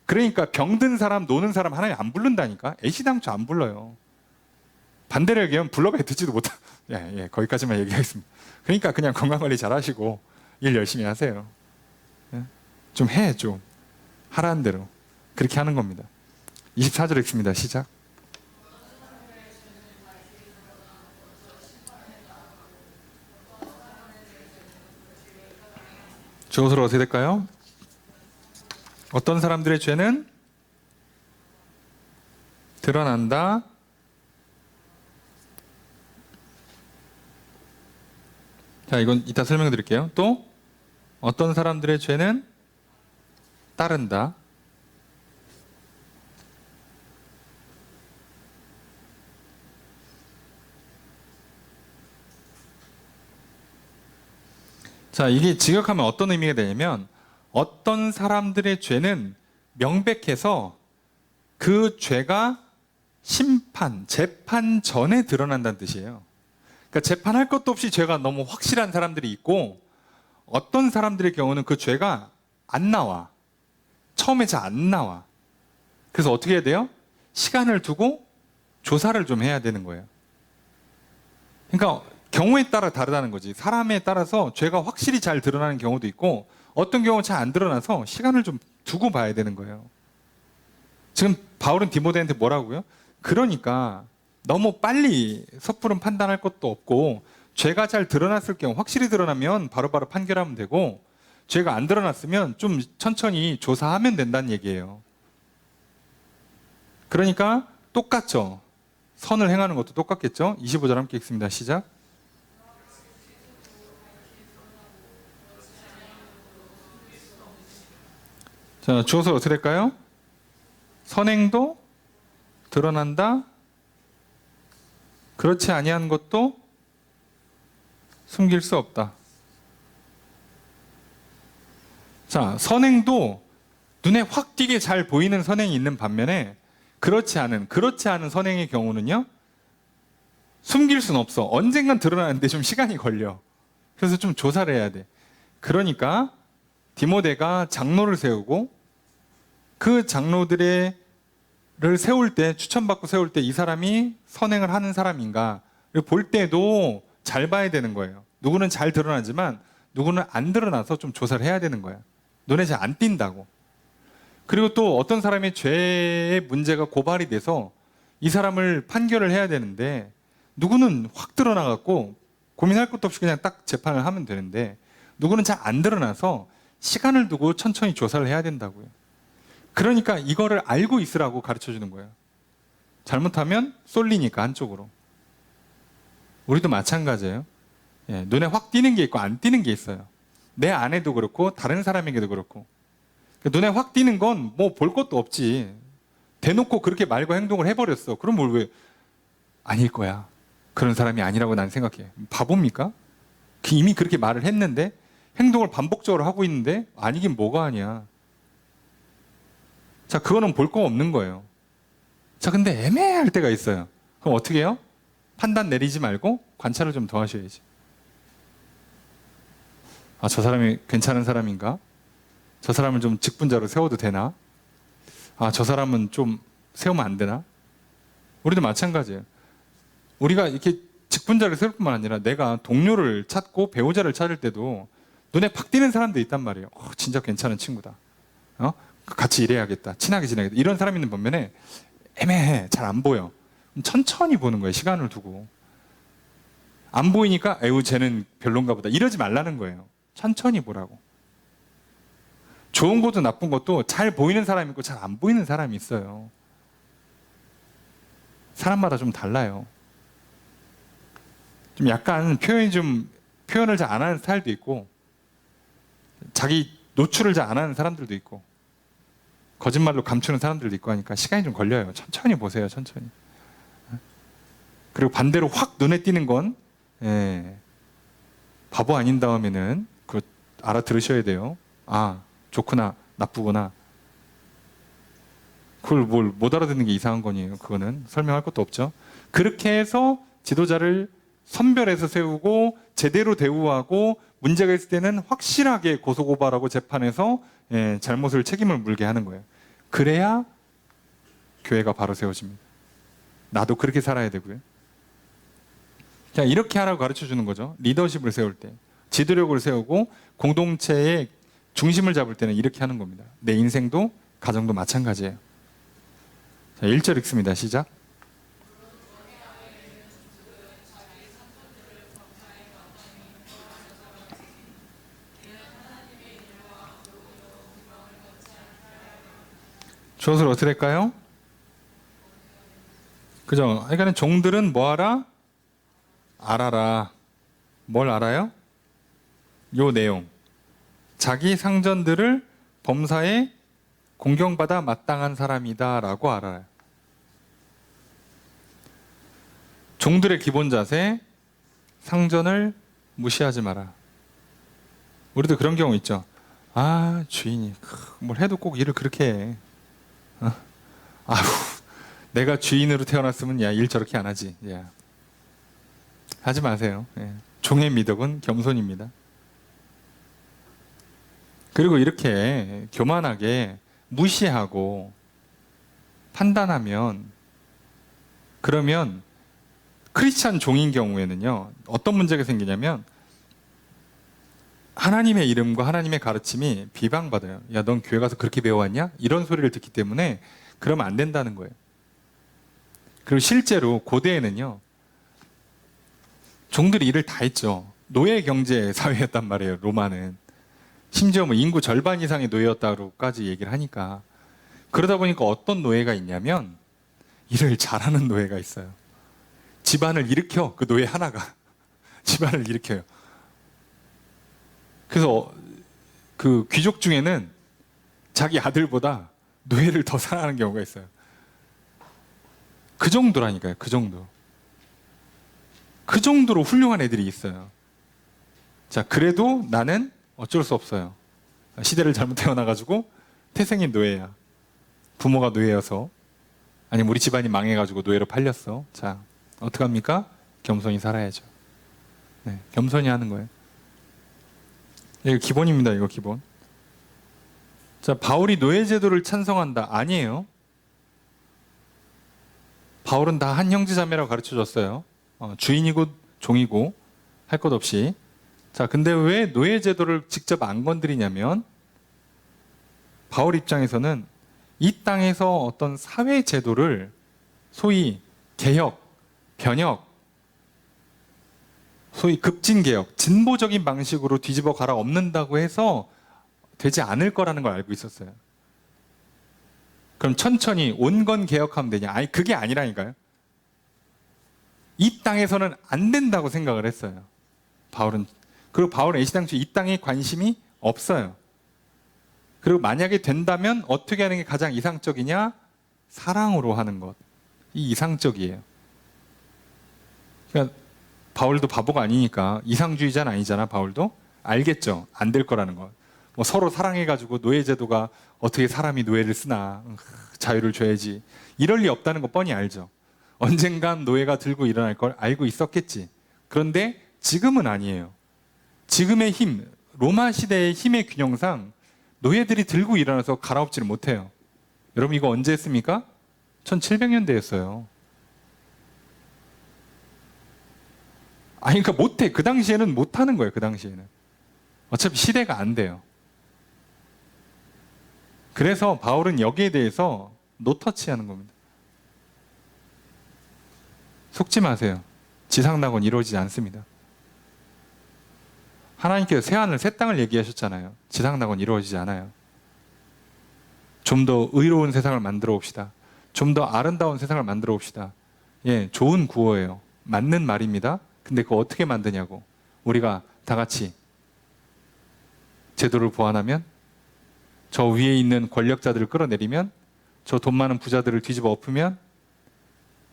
그러니까 병든 사람, 노는 사람 하나님 안 부른다니까. 애시당초 안 불러요. 반대로 얘기하면 불러봐야 듣지도 못하. 거기까지만 얘기하겠습니다. 그러니까 그냥 건강관리 잘 하시고 일 열심히 하세요. 좀 해, 좀 하라는 대로. 그렇게 하는 겁니다. 24절 읽습니다. 시작. 주어서로 어떻게 될까요? 어떤 사람들의 죄는 드러난다. 자, 이건 이따 설명드릴게요. 또 어떤 사람들의 죄는 따른다. 자, 이게 직역하면 어떤 의미가 되냐면, 어떤 사람들의 죄는 명백해서 그 죄가 심판, 재판 전에 드러난다는 뜻이에요. 그러니까 재판할 것도 없이 죄가 너무 확실한 사람들이 있고, 어떤 사람들의 경우는 그 죄가 안 나와. 처음에 잘 안 나와. 그래서 어떻게 해야 돼요? 시간을 두고 조사를 좀 해야 되는 거예요. 그러니까 경우에 따라 다르다는 거지. 사람에 따라서 죄가 확실히 잘 드러나는 경우도 있고, 어떤 경우는 잘 안 드러나서 시간을 좀 두고 봐야 되는 거예요. 지금 바울은 디모데한테 뭐라고요? 그러니까 너무 빨리 섣부른 판단할 것도 없고, 죄가 잘 드러났을 경우, 확실히 드러나면 바로바로 판결하면 되고, 죄가 안 드러났으면 좀 천천히 조사하면 된다는 얘기예요. 그러니까 똑같죠. 선을 행하는 것도 똑같겠죠. 25절 함께 읽습니다. 시작. 자, 주어서 어떻게 될까요? 선행도 드러난다. 그렇지 아니한 것도 숨길 수 없다. 자, 선행도 눈에 확 띄게 잘 보이는 선행이 있는 반면에 그렇지 않은 선행의 경우는요, 숨길 수는 없어. 언젠간 드러나는데 좀 시간이 걸려. 그래서 좀 조사를 해야 돼. 그러니까 디모데가 장로를 세우고, 그 장로들을 세울 때, 추천받고 세울 때 이 사람이 선행을 하는 사람인가 볼 때도 잘 봐야 되는 거예요. 누구는 잘 드러나지만 누구는 안 드러나서 좀 조사를 해야 되는 거야. 눈에 잘 안 띈다고. 그리고 또 어떤 사람의 죄의 문제가 고발이 돼서 이 사람을 판결을 해야 되는데 누구는 확 드러나갖고 고민할 것도 없이 그냥 딱 재판을 하면 되는데 누구는 잘 안 드러나서 시간을 두고 천천히 조사를 해야 된다고요. 그러니까 이거를 알고 있으라고 가르쳐 주는 거예요. 잘못하면 쏠리니까 한쪽으로. 우리도 마찬가지예요. 예, 눈에 확 띄는 게 있고 안 띄는 게 있어요. 내 아내도 그렇고 다른 사람에게도 그렇고. 눈에 확 띄는 건 뭐 볼 것도 없지. 대놓고 그렇게 말과 행동을 해버렸어. 그럼 뭘 왜 아닐 거야. 그런 사람이 아니라고 난 생각해. 바보입니까? 이미 그렇게 말을 했는데 행동을 반복적으로 하고 있는데 아니긴 뭐가 아니야. 자, 그거는 볼 거 없는 거예요. 자, 근데 애매할 때가 있어요. 그럼 어떻게 해요? 판단 내리지 말고 관찰을 좀 더 하셔야지. 아, 저 사람이 괜찮은 사람인가? 저 사람을 좀 직분자로 세워도 되나? 아, 저 사람은 좀 세우면 안 되나? 우리도 마찬가지예요. 우리가 이렇게 직분자를 세울 뿐만 아니라 내가 동료를 찾고 배우자를 찾을 때도 눈에 팍 띄는 사람도 있단 말이에요. 진짜 괜찮은 친구다. 같이 일해야겠다. 친하게 지내야겠다. 이런 사람 있는 반면에 애매해. 잘 안 보여. 천천히 보는 거예요. 시간을 두고. 안 보이니까 에휴 쟤는 별론가 보다. 이러지 말라는 거예요. 천천히 보라고. 좋은 것도 나쁜 것도 잘 보이는 사람이 있고 잘 안 보이는 사람이 있어요. 사람마다 좀 달라요. 좀 약간 표현을 잘 안 하는 스타일도 있고 자기 노출을 잘 안 하는 사람들도 있고 거짓말로 감추는 사람들도 있고 하니까 시간이 좀 걸려요. 천천히 보세요. 천천히. 그리고 반대로 확 눈에 띄는 건 바보 아닌 다음에는 그거 알아들으셔야 돼요. 아, 좋구나, 나쁘구나. 그걸 뭘 못 알아듣는 게 이상한 거니에요. 그거는 설명할 것도 없죠. 그렇게 해서 지도자를 선별해서 세우고 제대로 대우하고 문제가 있을 때는 확실하게 고소고발하고 재판에서 잘못을 책임을 물게 하는 거예요. 그래야 교회가 바로 세워집니다. 나도 그렇게 살아야 되고요. 자, 이렇게 하라고 가르쳐 주는 거죠. 리더십을 세울 때. 지도력을 세우고 공동체의 중심을 잡을 때는 이렇게 하는 겁니다. 내 인생도 가정도 마찬가지예요. 자, 1절 읽습니다. 시작. 주어를 어떻게 할까요? 그죠? 그러니까 종들은 뭐하라? 알아라. 뭘 알아요? 요 내용. 자기 상전들을 범사에 공경받아 마땅한 사람이다 라고 알아요. 종들의 기본 자세, 상전을 무시하지 마라. 우리도 그런 경우 있죠. 아, 주인이 뭘 해도 꼭 일을 그렇게 해. 아휴, 내가 주인으로 태어났으면 야, 일 저렇게 안 하지. 야. 하지 마세요. 종의 미덕은 겸손입니다. 그리고 이렇게 교만하게 무시하고 판단하면 그러면 크리스찬 종인 경우에는요, 어떤 문제가 생기냐면 하나님의 이름과 하나님의 가르침이 비방받아요. 야, 넌 교회 가서 그렇게 배워왔냐? 이런 소리를 듣기 때문에 그러면 안 된다는 거예요. 그리고 실제로 고대에는요, 종들이 일을 다 했죠. 노예 경제 사회였단 말이에요, 로마는. 심지어 뭐 인구 절반 이상의 노예였다고까지 얘기를 하니까. 그러다 보니까 어떤 노예가 있냐면 일을 잘하는 노예가 있어요. 집안을 일으켜, 그 노예 하나가. 집안을 일으켜요. 그래서 그 귀족 중에는 자기 아들보다 노예를 더 사랑하는 경우가 있어요. 그 정도라니까요. 그 정도. 그 정도로 훌륭한 애들이 있어요. 자, 그래도 나는 어쩔 수 없어요. 시대를 잘못 태어나가지고 태생인 노예야. 부모가 노예여서. 아니면 우리 집안이 망해가지고 노예로 팔렸어. 자, 어떡합니까? 겸손히 살아야죠. 네, 겸손히 하는 거예요. 이거 기본입니다. 이거 기본. 자, 바울이 노예 제도를 찬성한다. 아니에요. 바울은 다 한 형제자매라고 가르쳐 줬어요. 주인이고 종이고 할 것 없이. 자, 근데 왜 노예 제도를 직접 안 건드리냐면 바울 입장에서는 이 땅에서 어떤 사회 제도를 소위 개혁, 변혁, 소위 급진개혁, 진보적인 방식으로 뒤집어 갈아 엎는다고 해서 되지 않을 거라는 걸 알고 있었어요. 그럼 천천히 온건 개혁하면 되냐? 아니, 그게 아니라니까요. 이 땅에서는 안 된다고 생각을 했어요. 바울은. 그리고 바울은 애시당초 이 땅에 관심이 없어요. 그리고 만약에 된다면 어떻게 하는 게 가장 이상적이냐? 사랑으로 하는 것. 이 이상적이에요. 그러니까 바울도 바보가 아니니까, 이상주의자는 아니잖아, 바울도. 알겠죠? 안 될 거라는 것. 뭐 서로 사랑해가지고 노예제도가 어떻게 사람이 노예를 쓰나, 자유를 줘야지. 이럴 리 없다는 거 뻔히 알죠. 언젠간 노예가 들고 일어날 걸 알고 있었겠지. 그런데 지금은 아니에요. 지금의 힘, 로마 시대의 힘의 균형상 노예들이 들고 일어나서 갈아엎지를 못해요. 여러분, 이거 언제 했습니까? 1700년대였어요. 아니, 그러니까 못해. 그 당시에는 못하는 거예요. 그 당시에는. 어차피 시대가 안 돼요. 그래서 바울은 여기에 대해서 노터치하는 겁니다. 속지 마세요. 지상낙원 이루어지지 않습니다. 하나님께서 새하늘 새 땅을 얘기하셨잖아요. 지상낙원 이루어지지 않아요. 좀 더 의로운 세상을 만들어 봅시다. 좀 더 아름다운 세상을 만들어 봅시다. 예, 좋은 구호예요. 맞는 말입니다. 근데 그거 어떻게 만드냐고. 우리가 다 같이 제도를 보완하면, 저 위에 있는 권력자들을 끌어내리면, 저 돈 많은 부자들을 뒤집어 엎으면,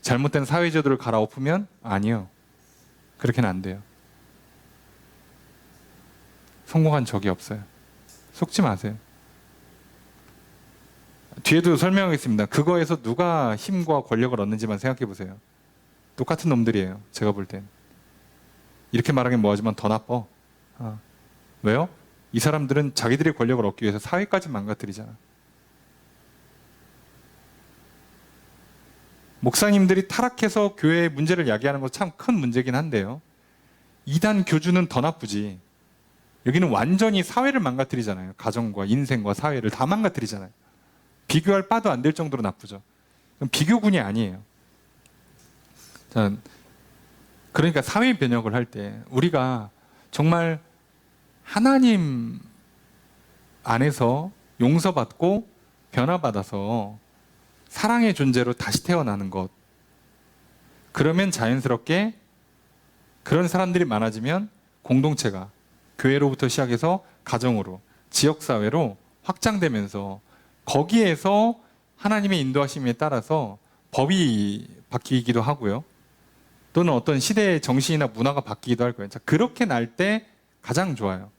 잘못된 사회제도를 갈아엎으면, 아니요. 그렇게는 안 돼요. 성공한 적이 없어요. 속지 마세요. 뒤에도 설명하겠습니다. 그거에서 누가 힘과 권력을 얻는지만 생각해 보세요. 똑같은 놈들이에요. 제가 볼 땐. 이렇게 말하긴 뭐하지만 더 나빠. 왜요? 이 사람들은 자기들의 권력을 얻기 위해서 사회까지 망가뜨리잖아. 목사님들이 타락해서 교회의 문제를 야기하는 건 참 큰 문제긴 한데요. 이단 교주는 더 나쁘지. 여기는 완전히 사회를 망가뜨리잖아요. 가정과 인생과 사회를 다 망가뜨리잖아요. 비교할 바도 안 될 정도로 나쁘죠. 비교군이 아니에요. 자, 그러니까 사회 변혁을 할 때 우리가 정말 하나님 안에서 용서받고 변화받아서 사랑의 존재로 다시 태어나는 것. 그러면 자연스럽게 그런 사람들이 많아지면 공동체가 교회로부터 시작해서 가정으로, 지역사회로 확장되면서 거기에서 하나님의 인도하심에 따라서 법이 바뀌기도 하고요. 또는 어떤 시대의 정신이나 문화가 바뀌기도 할 거예요. 자, 그렇게 날 때 가장 좋아요.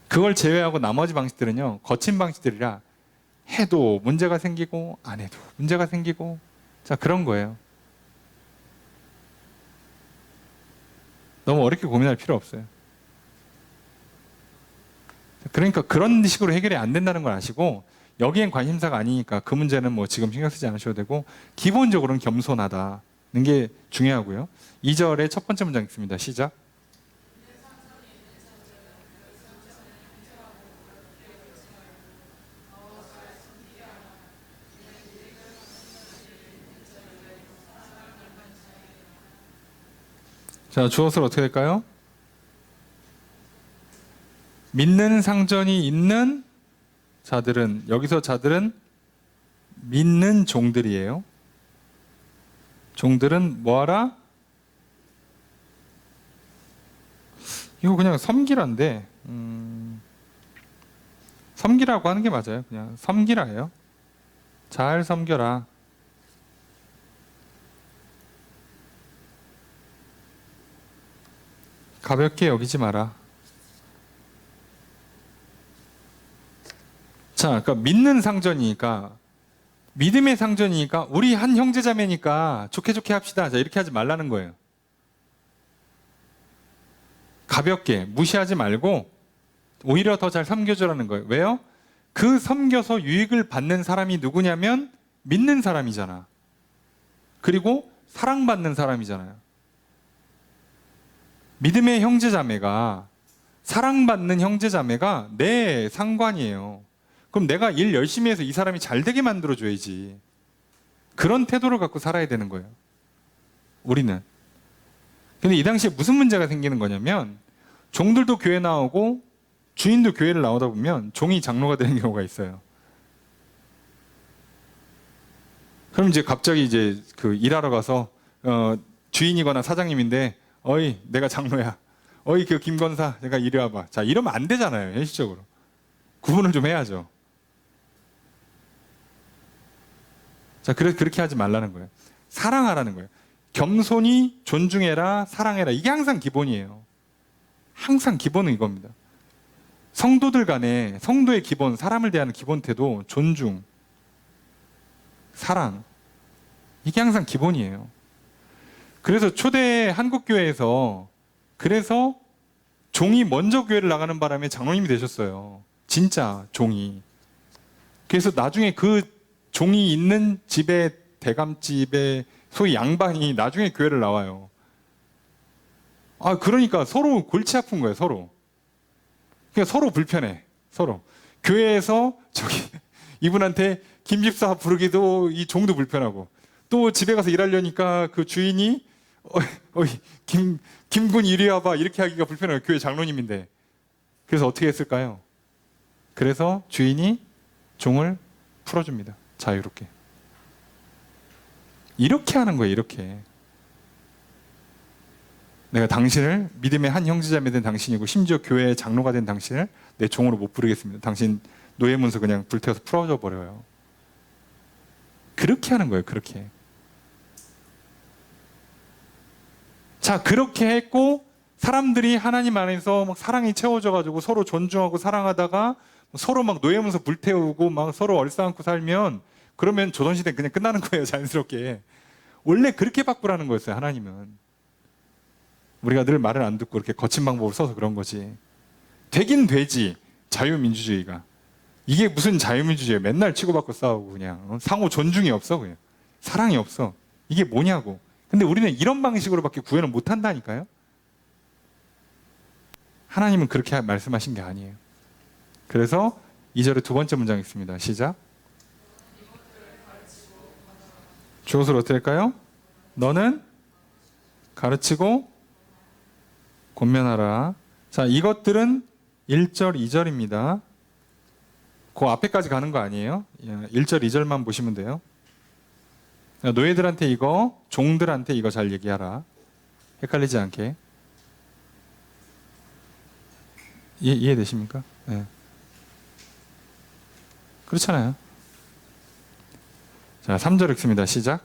그걸 제외하고 나머지 방식들은요, 거친 방식들이라 해도 문제가 생기고 안 해도 문제가 생기고, 자, 그런 거예요. 너무 어렵게 고민할 필요 없어요. 그러니까 그런 식으로 해결이 안 된다는 걸 아시고, 여기엔 관심사가 아니니까 그 문제는 뭐 지금 신경 쓰지 않으셔도 되고, 기본적으로는 겸손하다는 게 중요하고요. 2절의 첫 번째 문장 있습니다. 시작. 자, 주어서 어떻게 될까요? 믿는 상전이 있는 자들은, 여기서 자들은 믿는 종들이에요. 종들은 뭐하라? 이거 그냥 섬기라인데, 섬기라고 하는 게 맞아요. 그냥 섬기라예요. 잘 섬겨라. 가볍게 여기지 마라. 자, 그러니까 믿는 상전이니까, 믿음의 상전이니까, 우리 한 형제자매니까 좋게 좋게 합시다. 자, 이렇게 하지 말라는 거예요. 가볍게 무시하지 말고 오히려 더 잘 섬겨주라는 거예요. 왜요? 그 섬겨서 유익을 받는 사람이 누구냐면 믿는 사람이잖아. 그리고 사랑받는 사람이잖아요. 믿음의 형제자매가 사랑받는 형제자매가 내 상관이에요. 그럼 내가 일 열심히 해서 이 사람이 잘 되게 만들어줘야지. 그런 태도를 갖고 살아야 되는 거예요. 우리는. 근데 이 당시에 무슨 문제가 생기는 거냐면 종들도 교회 나오고 주인도 교회를 나오다 보면 종이 장로가 되는 경우가 있어요. 그럼 이제 갑자기 이제 그 일하러 가서 주인이거나 사장님인데 어이 내가 장로야. 어이 그 김건사 내가 이리 와봐. 자 이러면 안 되잖아요. 현실적으로. 구분을 좀 해야죠. 자 그래서 그렇게 하지 말라는 거예요. 사랑하라는 거예요. 겸손히 존중해라, 사랑해라. 이게 항상 기본이에요. 항상 기본은 이겁니다. 성도들 간에 성도의 기본, 사람을 대하는 기본 태도, 존중, 사랑. 이게 항상 기본이에요. 그래서 초대 한국교회에서 그래서 종이 먼저 교회를 나가는 바람에 장로님이 되셨어요. 진짜 종이. 그래서 나중에 그 종이 있는 집에 대감집에 소위 양반이 나중에 교회를 나와요. 아 그러니까 서로 골치 아픈 거예요. 서로. 그러니까 서로 불편해. 서로. 교회에서 저기 이분한테 김집사 부르기도 이 종도 불편하고 또 집에 가서 일하려니까 그 주인이 김군 이리 와봐 이렇게 하기가 불편해요. 교회 장로님인데. 그래서 어떻게 했을까요? 그래서 주인이 종을 풀어줍니다. 자유롭게. 이렇게 하는 거예요. 이렇게. 내가 당신을 믿음의 한 형제자매 된 당신이고 심지어 교회의 장로가 된 당신을 내 종으로 못 부르겠습니다. 당신 노예문서 그냥 불태워서 풀어줘 버려요. 그렇게 하는 거예요. 그렇게. 자 그렇게 했고 사람들이 하나님 안에서 막 사랑이 채워져가지고 서로 존중하고 사랑하다가 서로 막 노예문서 불태우고 막 서로 얼싸안고 살면 그러면 조선시대는 그냥 끝나는 거예요. 자연스럽게. 원래 그렇게 바꾸라는 거였어요. 하나님은. 우리가 늘 말을 안 듣고 이렇게 거친 방법을 써서 그런 거지. 되긴 되지. 자유민주주의가. 이게 무슨 자유민주주의예요. 맨날 치고받고 싸우고 그냥. 상호 존중이 없어. 그냥. 사랑이 없어. 이게 뭐냐고. 근데 우리는 이런 방식으로밖에 구현을 못 한다니까요. 하나님은 그렇게 말씀하신 게 아니에요. 그래서 2절의 두 번째 문장 있습니다. 시작. 주어를 어떻게 할까요? 너는 가르치고 권면하라. 자, 이것들은 1절, 2절입니다. 그 앞에까지 가는 거 아니에요? 1절, 2절만 보시면 돼요. 노예들한테 이거, 종들한테 이거 잘 얘기하라. 헷갈리지 않게. 이해되십니까? 네. 그렇잖아요. 자, 3절 읽습니다. 시작.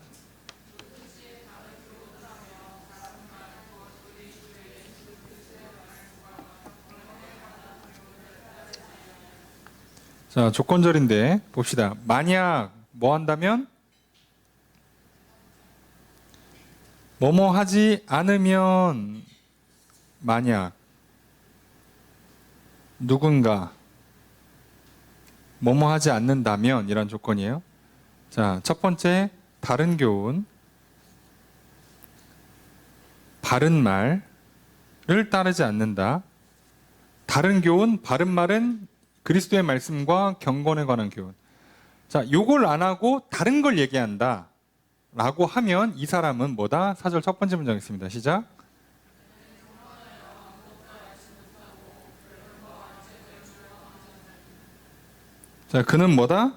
자, 조건절인데 봅시다. 만약 뭐 한다면? 뭐뭐 하지 않으면 만약 누군가 뭐뭐 하지 않는다면 이런 조건이에요. 자, 첫 번째 바른 교훈, 바른 말을 따르지 않는다. 바른 교훈, 바른 말은 그리스도의 말씀과 경건에 관한 교훈. 자, 요걸 안 하고 다른 걸 얘기한다 라고 하면 이 사람은 뭐다? 4절 첫 번째 문장 있습니다. 시작. 자, 그는 뭐다?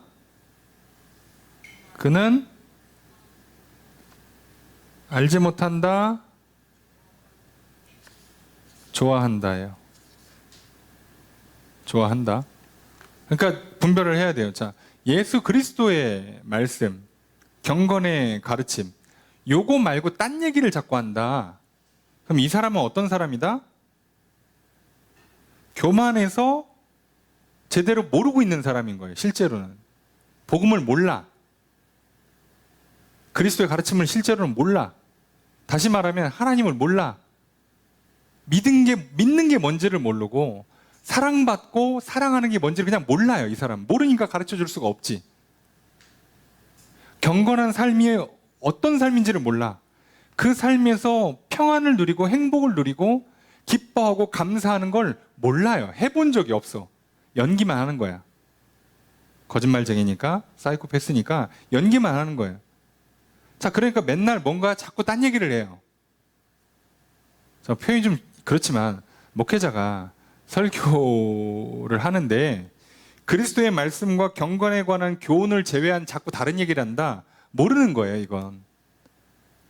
그는 알지 못한다, 좋아한다예요. 좋아한다. 그러니까 분별을 해야 돼요. 자, 예수 그리스도의 말씀, 경건의 가르침, 요거 말고 딴 얘기를 자꾸 한다. 그럼 이 사람은 어떤 사람이다? 교만해서 제대로 모르고 있는 사람인 거예요. 실제로는. 복음을 몰라. 그리스도의 가르침을 실제로는 몰라. 다시 말하면 하나님을 몰라. 믿는 게 뭔지를 모르고 사랑받고 사랑하는 게 뭔지를 그냥 몰라요. 이 사람. 모르니까 가르쳐 줄 수가 없지. 경건한 삶이 어떤 삶인지를 몰라. 그 삶에서 평안을 누리고 행복을 누리고 기뻐하고 감사하는 걸 몰라요. 해본 적이 없어. 연기만 하는 거야. 거짓말쟁이니까, 사이코패스니까 연기만 하는 거예요. 자, 그러니까 맨날 뭔가 자꾸 딴 얘기를 해요. 자, 표현이 좀 그렇지만 목회자가 설교를 하는데 그리스도의 말씀과 경건에 관한 교훈을 제외한 자꾸 다른 얘기를 한다? 모르는 거예요, 이건.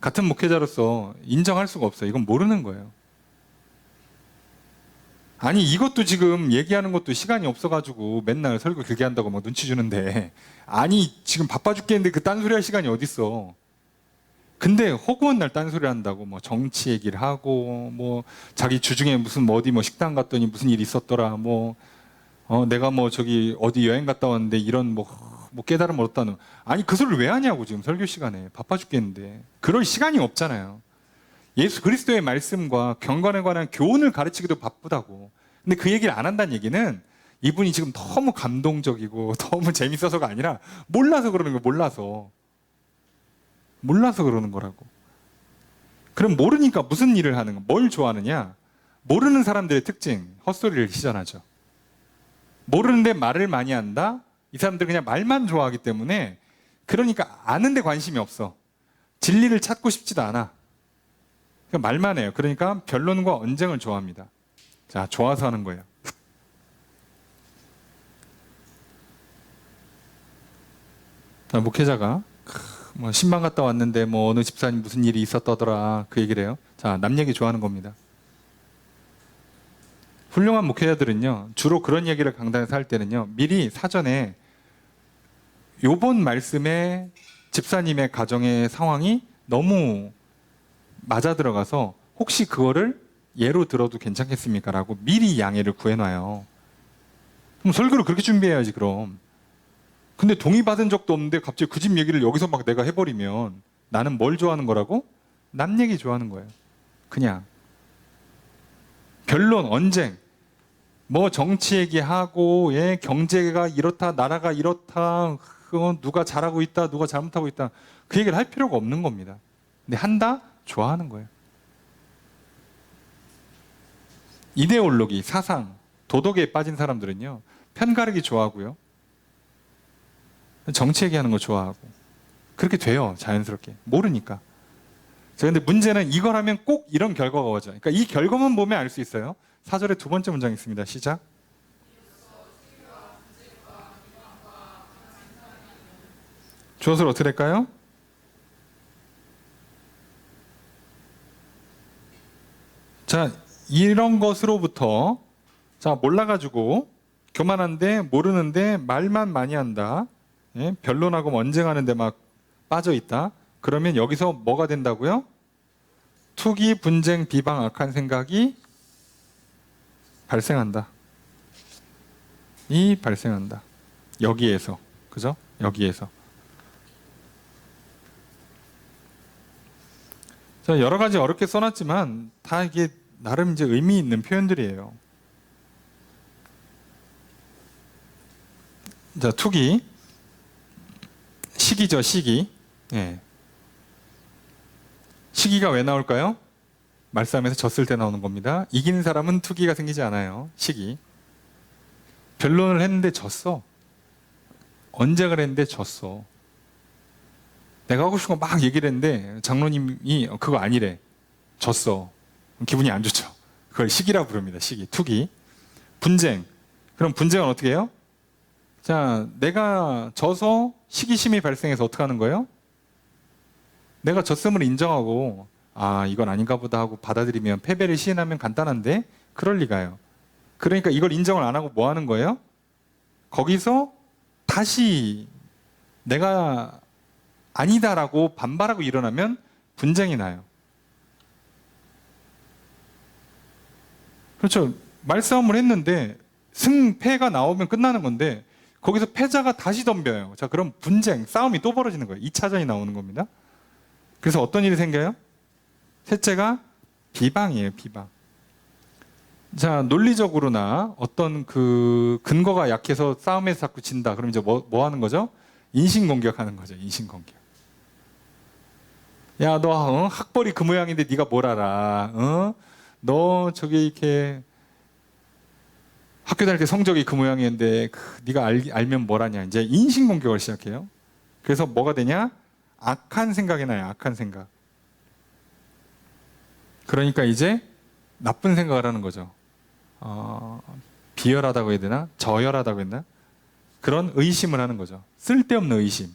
같은 목회자로서 인정할 수가 없어요. 이건 모르는 거예요. 아니, 이것도 지금 얘기하는 것도 시간이 없어가지고 맨날 설교 길게 한다고 막 눈치 주는데, 아니, 지금 바빠 죽겠는데 그 딴소리 할 시간이 어딨어. 근데 허구한 날 딴소리 한다고 뭐 정치 얘기를 하고, 뭐 자기 주중에 무슨 뭐 어디 뭐 식당 갔더니 무슨 일이 있었더라, 뭐 내가 뭐 저기 어디 여행 갔다 왔는데 이런 뭐 깨달음을 얻었다는. 아니, 그 소리를 왜 하냐고. 지금 설교 시간에 바빠 죽겠는데 그럴 시간이 없잖아요. 예수 그리스도의 말씀과 경건에 관한 교훈을 가르치기도 바쁘다고. 근데 그 얘기를 안 한다는 얘기는 이분이 지금 너무 감동적이고 너무 재밌어서가 아니라 몰라서 그러는 거예요. 몰라서 그러는 거라고. 그럼 모르니까 무슨 일을 하는 거, 뭘 좋아하느냐? 모르는 사람들의 특징, 헛소리를 시전하죠. 모르는데 말을 많이 한다? 이 사람들 그냥 말만 좋아하기 때문에, 그러니까 아는데 관심이 없어. 진리를 찾고 싶지도 않아. 그냥 말만 해요. 그러니까 변론과 언쟁을 좋아합니다. 자, 좋아서 하는 거예요. 자, 목회자가 뭐 신방 갔다 왔는데 뭐 어느 집사님 무슨 일이 있었더라, 그 얘기를 해요. 자, 남 얘기 좋아하는 겁니다. 훌륭한 목회자들은요, 주로 그런 얘기를 강단에서 할 때는요, 미리 사전에 요번 말씀에 집사님의 가정의 상황이 너무 맞아 들어가서 혹시 그거를 예로 들어도 괜찮겠습니까? 라고 미리 양해를 구해놔요. 그럼 설교를 그렇게 준비해야지, 그럼. 근데 동의받은 적도 없는데 갑자기 그 집 얘기를 여기서 막 내가 해버리면 나는 뭘 좋아하는 거라고? 남 얘기 좋아하는 거예요. 그냥. 변론, 언쟁. 뭐 정치 얘기하고, 예, 경제가 이렇다, 나라가 이렇다, 누가 잘하고 있다, 누가 잘못하고 있다. 그 얘기를 할 필요가 없는 겁니다. 근데 한다? 좋아하는 거예요. 이데올로기, 사상, 도덕에 빠진 사람들은요, 편가르기 좋아하고요. 정치 얘기하는 거 좋아하고. 그렇게 돼요, 자연스럽게. 모르니까. 자, 근데 문제는 이걸 하면 꼭 이런 결과가 오죠. 그러니까 이 결과만 보면 알 수 있어요. 4절에 두 번째 문장 있습니다. 시작. 주어를 어떻게 될까요? 자, 이런 것으로부터, 자, 몰라가지고 교만한데 모르는데 말만 많이 한다. 예? 변론하고 언쟁하는데 막 빠져 있다. 그러면 여기서 뭐가 된다고요? 투기, 분쟁, 비방, 악한 생각이 발생한다. 이 발생한다. 여기에서. 그죠? 여기에서. 자, 여러 가지 어렵게 써놨지만 다 이게 나름 이제 의미 있는 표현들이에요. 자, 투기. 시기죠, 시기. 예. 시기가 왜 나올까요? 말싸움에서 졌을 때 나오는 겁니다. 이기는 사람은 투기가 생기지 않아요. 시기. 변론을 했는데 졌어. 언쟁을 했는데 졌어. 내가 하고 싶은 거 막 얘기를 했는데 장로님이 그거 아니래. 졌어. 기분이 안 좋죠. 그걸 시기라고 부릅니다. 시기, 투기. 분쟁. 그럼 분쟁은 어떻게 해요? 자, 내가 져서 시기심이 발생해서 어떻게 하는 거예요? 내가 졌음을 인정하고, 아, 이건 아닌가 보다 하고 받아들이면, 패배를 시인하면 간단한데 그럴 리가요. 그러니까 이걸 인정을 안 하고 뭐 하는 거예요? 거기서 다시 내가 아니다라고 반발하고 일어나면 분쟁이 나요. 그렇죠. 말싸움을 했는데 승패가 나오면 끝나는 건데 거기서 패자가 다시 덤벼요. 자, 그럼 분쟁, 싸움이 또 벌어지는 거예요. 2차전이 나오는 겁니다. 그래서 어떤 일이 생겨요? 셋째가 비방이에요, 비방. 자, 논리적으로나 어떤 그 근거가 약해서 싸움에서 자꾸 진다. 그럼 이제 뭐 하는 거죠? 인신공격하는 거죠, 인신공격. 야, 너 학벌이 그 모양인데 네가 뭘 알아? 너 저기 이렇게 학교 다닐 때 성적이 그 모양이었는데 네가 알면 뭘 하냐. 이제 인신공격을 시작해요. 그래서 뭐가 되냐? 악한 생각이 나요. 악한 생각. 그러니까 이제 나쁜 생각을 하는 거죠. 비열하다고 해야 되나? 저열하다고 했나? 그런 의심을 하는 거죠. 쓸데없는 의심.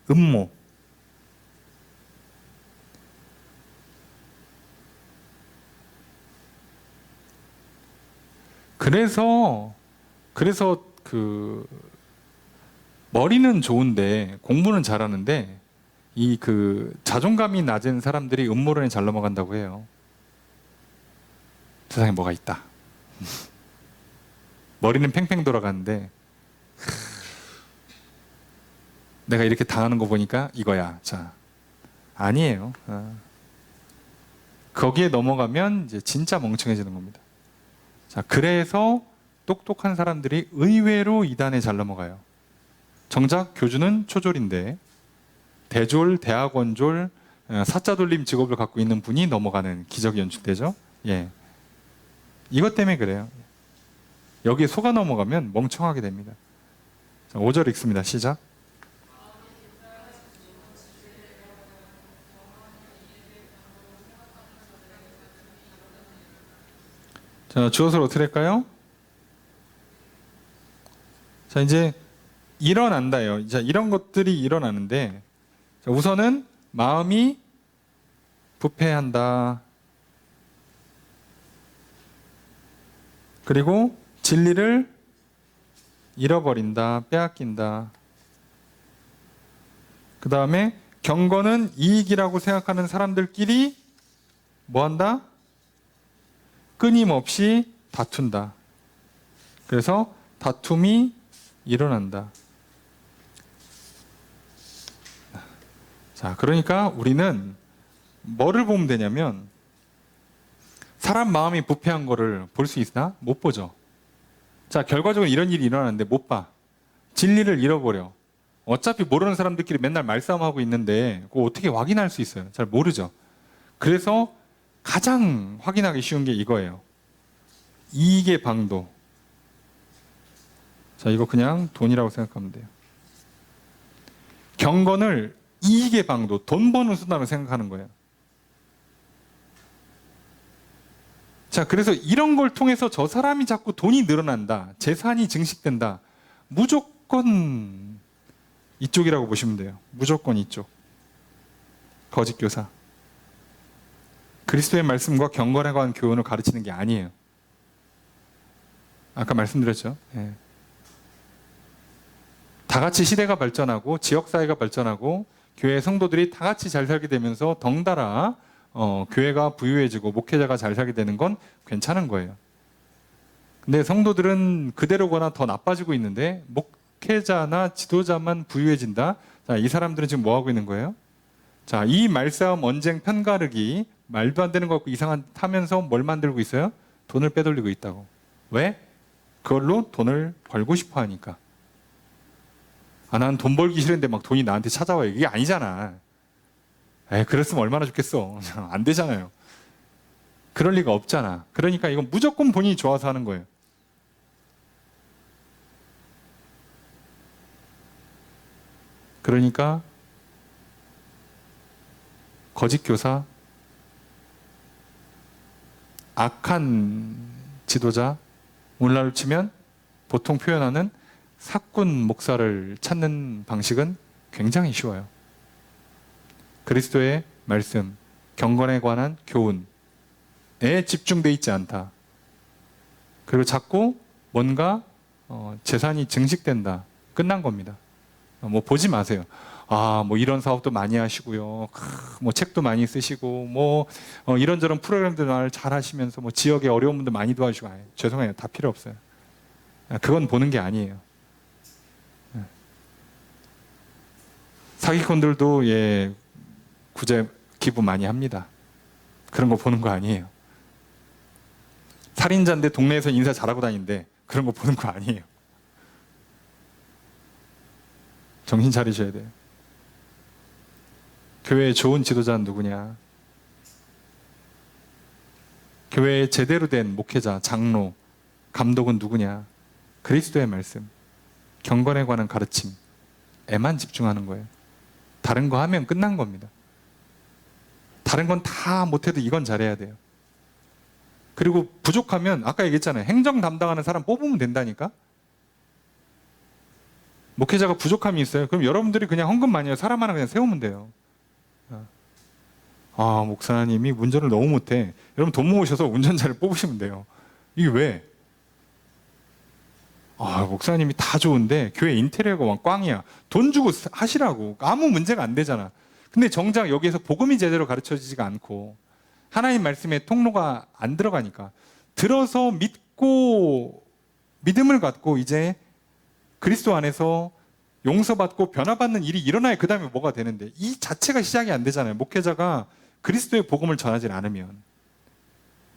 음모. 그래서 그 머리는 좋은데 공부는 잘하는데 이 그 자존감이 낮은 사람들이 음모론에 잘 넘어간다고 해요. 세상에 뭐가 있다. 머리는 팽팽 돌아가는데 내가 이렇게 당하는 거 보니까 이거야. 자, 아니에요. 거기에 넘어가면 이제 진짜 멍청해지는 겁니다. 자, 그래서 똑똑한 사람들이 의외로 이단에 잘 넘어가요. 정작 교주는 초졸인데 대졸, 대학원졸, 사자돌림 직업을 갖고 있는 분이 넘어가는 기적이 연출되죠. 예, 이것 때문에 그래요. 여기에 속아 넘어가면 멍청하게 됩니다. 자, 5절 읽습니다. 시작. 자, 주어를 어떻게 할까요? 자, 이제 일어난다요. 자, 이런 것들이 일어나는데, 자, 우선은 마음이 부패한다. 그리고 진리를 잃어버린다, 빼앗긴다. 그 다음에 경건은 이익이라고 생각하는 사람들끼리 뭐한다? 끊임없이 다툰다. 그래서 다툼이 일어난다. 자, 그러니까 우리는 뭐를 보면 되냐면 사람 마음이 부패한 거를 볼 수 있나? 못 보죠. 자, 결과적으로 이런 일이 일어나는데 못 봐. 진리를 잃어버려. 어차피 모르는 사람들끼리 맨날 말싸움하고 있는데 그거 어떻게 확인할 수 있어요? 잘 모르죠. 그래서 가장 확인하기 쉬운 게 이거예요. 이익의 방도. 자, 이거 그냥 돈이라고 생각하면 돼요. 경건을 이익의 방도, 돈 버는 수단으로 생각하는 거예요. 자, 그래서 이런 걸 통해서 저 사람이 자꾸 돈이 늘어난다, 재산이 증식된다, 무조건 이쪽이라고 보시면 돼요. 무조건 이쪽. 거짓 교사. 그리스도의 말씀과 경건에 관한 교훈을 가르치는 게 아니에요. 아까 말씀드렸죠. 예. 다 같이 시대가 발전하고 지역사회가 발전하고 교회 성도들이 다 같이 잘 살게 되면서 덩달아 교회가 부유해지고 목회자가 잘 살게 되는 건 괜찮은 거예요. 근데 성도들은 그대로거나 더 나빠지고 있는데 목회자나 지도자만 부유해진다. 자, 이 사람들은 지금 뭐 하고 있는 거예요? 자, 이 말싸움, 언쟁, 편가르기, 말도 안 되는 거 갖고 이상한 타면서 뭘 만들고 있어요? 돈을 빼돌리고 있다고. 왜? 그걸로 돈을 벌고 싶어 하니까. 난 돈 벌기 싫은데 막 돈이 나한테 찾아와요. 이게 아니잖아. 그랬으면 얼마나 좋겠어. 안 되잖아요. 그럴 리가 없잖아. 그러니까 이건 무조건 본인이 좋아서 하는 거예요. 그러니까 거짓 교사, 악한 지도자, 오늘날로 치면 보통 표현하는 사꾼 목사를 찾는 방식은 굉장히 쉬워요. 그리스도의 말씀, 경건에 관한 교훈에 집중돼 있지 않다. 그리고 자꾸 뭔가 재산이 증식된다. 끝난 겁니다. 뭐 보지 마세요. 뭐 이런 사업도 많이 하시고요. 뭐 책도 많이 쓰시고 뭐 이런저런 프로그램들 잘 하시면서 뭐 지역에 어려운 분들 많이 도와주시고 죄송해요. 다 필요 없어요. 그건 보는 게 아니에요. 사기꾼들도 구제 기부 많이 합니다. 그런 거 보는 거 아니에요. 살인자인데 동네에서 인사 잘하고 다니는데 그런 거 보는 거 아니에요. 정신 차리셔야 돼요. 교회에 좋은 지도자는 누구냐? 교회에 제대로 된 목회자, 장로, 감독은 누구냐? 그리스도의 말씀, 경건에 관한 가르침에만 집중하는 거예요. 다른 거 하면 끝난 겁니다. 다른 건 다 못해도 이건 잘해야 돼요. 그리고 부족하면 아까 얘기했잖아요. 행정 담당하는 사람 뽑으면 된다니까. 목회자가 부족함이 있어요. 그럼 여러분들이 그냥 헌금 많이 해요. 사람 하나 그냥 세우면 돼요. 아, 목사님이 운전을 너무 못해. 여러분 돈 모으셔서 운전자를 뽑으시면 돼요. 이게 왜? 아, 목사님이 다 좋은데 교회 인테리어가 막 꽝이야. 돈 주고 하시라고. 아무 문제가 안 되잖아. 근데 정작 여기에서 복음이 제대로 가르쳐지지가 않고 하나님 말씀에 통로가 안 들어가니까 들어서 믿고 믿음을 갖고 이제 그리스도 안에서 용서받고 변화받는 일이 일어나야 그 다음에 뭐가 되는데 이 자체가 시작이 안 되잖아요. 목회자가 그리스도의 복음을 전하지 않으면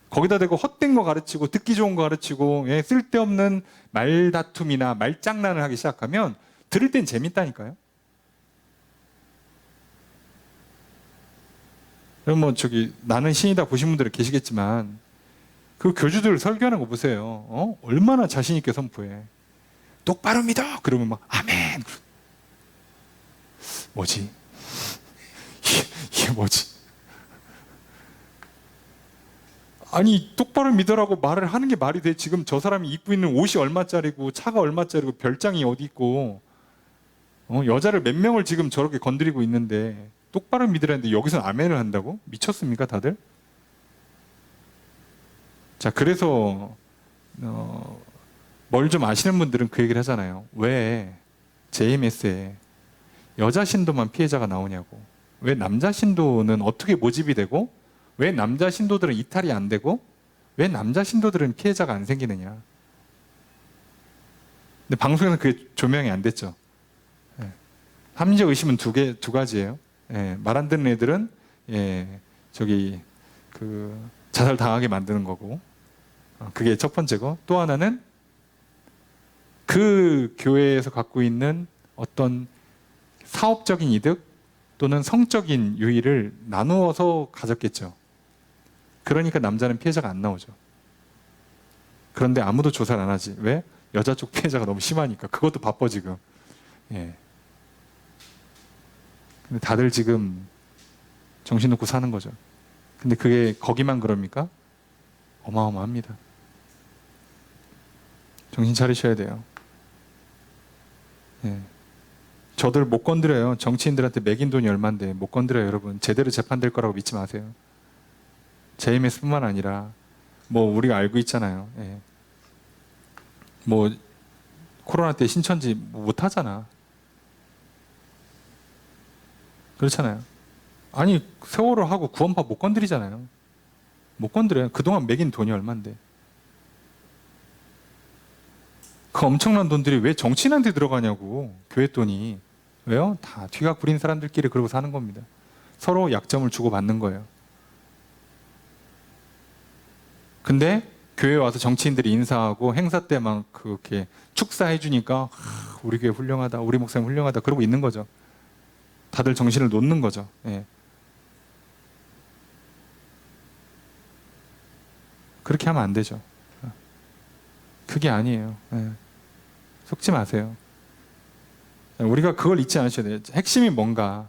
거기다 대고 헛된 거 가르치고 듣기 좋은 거 가르치고 쓸데없는 말다툼이나 말장난을 하기 시작하면 들을 땐 재밌다니까요. 그럼 뭐 나는 신이다 보신 분들이 계시겠지만 그 교주들 설교하는 거 보세요. 얼마나 자신 있게 선포해. 똑바로 믿어. 그러면 막 아멘. 뭐지? 이게 뭐지? 아니 똑바로 믿으라고 말을 하는 게 말이 돼? 지금 저 사람이 입고 있는 옷이 얼마짜리고 차가 얼마짜리고 별장이 어디 있고 여자를 몇 명을 지금 저렇게 건드리고 있는데 똑바로 믿으라는데 여기서 아멘을 한다고? 미쳤습니까 다들? 자, 그래서 뭘 좀 아시는 분들은 그 얘기를 하잖아요. 왜 JMS에 여자 신도만 피해자가 나오냐고. 왜 남자 신도는 어떻게 모집이 되고 왜 남자 신도들은 이탈이 안 되고 왜 남자 신도들은 피해자가 안 생기느냐. 근데 방송에서는 그게 조명이 안 됐죠. 합리적 의심은 두 가지예요. 말 안 듣는 애들은 자살 당하게 만드는 거고 그게 첫 번째고 또 하나는 그 교회에서 갖고 있는 어떤 사업적인 이득 또는 성적인 유의를 나누어서 가졌겠죠. 그러니까 남자는 피해자가 안 나오죠. 그런데 아무도 조사를 안 하지. 왜? 여자 쪽 피해자가 너무 심하니까. 그것도 바빠 지금. 근데 다들 지금 정신 놓고 사는 거죠. 근데 그게 거기만 그럽니까? 어마어마합니다. 정신 차리셔야 돼요. 저들 못 건드려요. 정치인들한테 매긴 돈이 얼만데 못 건드려요, 여러분. 제대로 재판될 거라고 믿지 마세요. JMS뿐만 아니라 뭐 우리가 알고 있잖아요. 뭐 코로나 때 신천지 못 하잖아. 그렇잖아요. 아니 세월호 하고 구원파 못 건드리잖아요. 못 건드려요. 그동안 매긴 돈이 얼만데. 그 엄청난 돈들이 왜 정치인한테 들어가냐고. 교회 돈이. 왜요? 다 뒤가 구린 사람들끼리 그러고 사는 겁니다. 서로 약점을 주고받는 거예요. 근데 교회에 와서 정치인들이 인사하고 행사 때 막 그렇게 축사해 주니까 우리 교회 훌륭하다, 우리 목사님 훌륭하다 그러고 있는 거죠. 다들 정신을 놓는 거죠. 그렇게 하면 안 되죠. 그게 아니에요. 속지 마세요. 우리가 그걸 잊지 않으셔야 돼요. 핵심이 뭔가.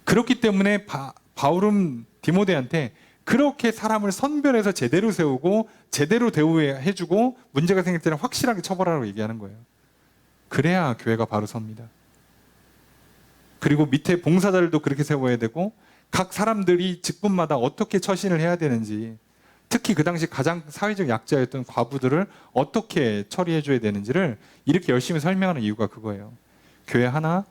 그렇기 때문에 바울은 디모데한테 그렇게 사람을 선별해서 제대로 세우고 제대로 대우해주고 문제가 생길 때는 확실하게 처벌하라고 얘기하는 거예요. 그래야 교회가 바로 섭니다. 그리고 밑에 봉사자들도 그렇게 세워야 되고 각 사람들이 직분마다 어떻게 처신을 해야 되는지 특히 그 당시 가장 사회적 약자였던 과부들을 어떻게 처리해 줘야 되는지를 이렇게 열심히 설명하는 이유가 그거예요. 교회 하나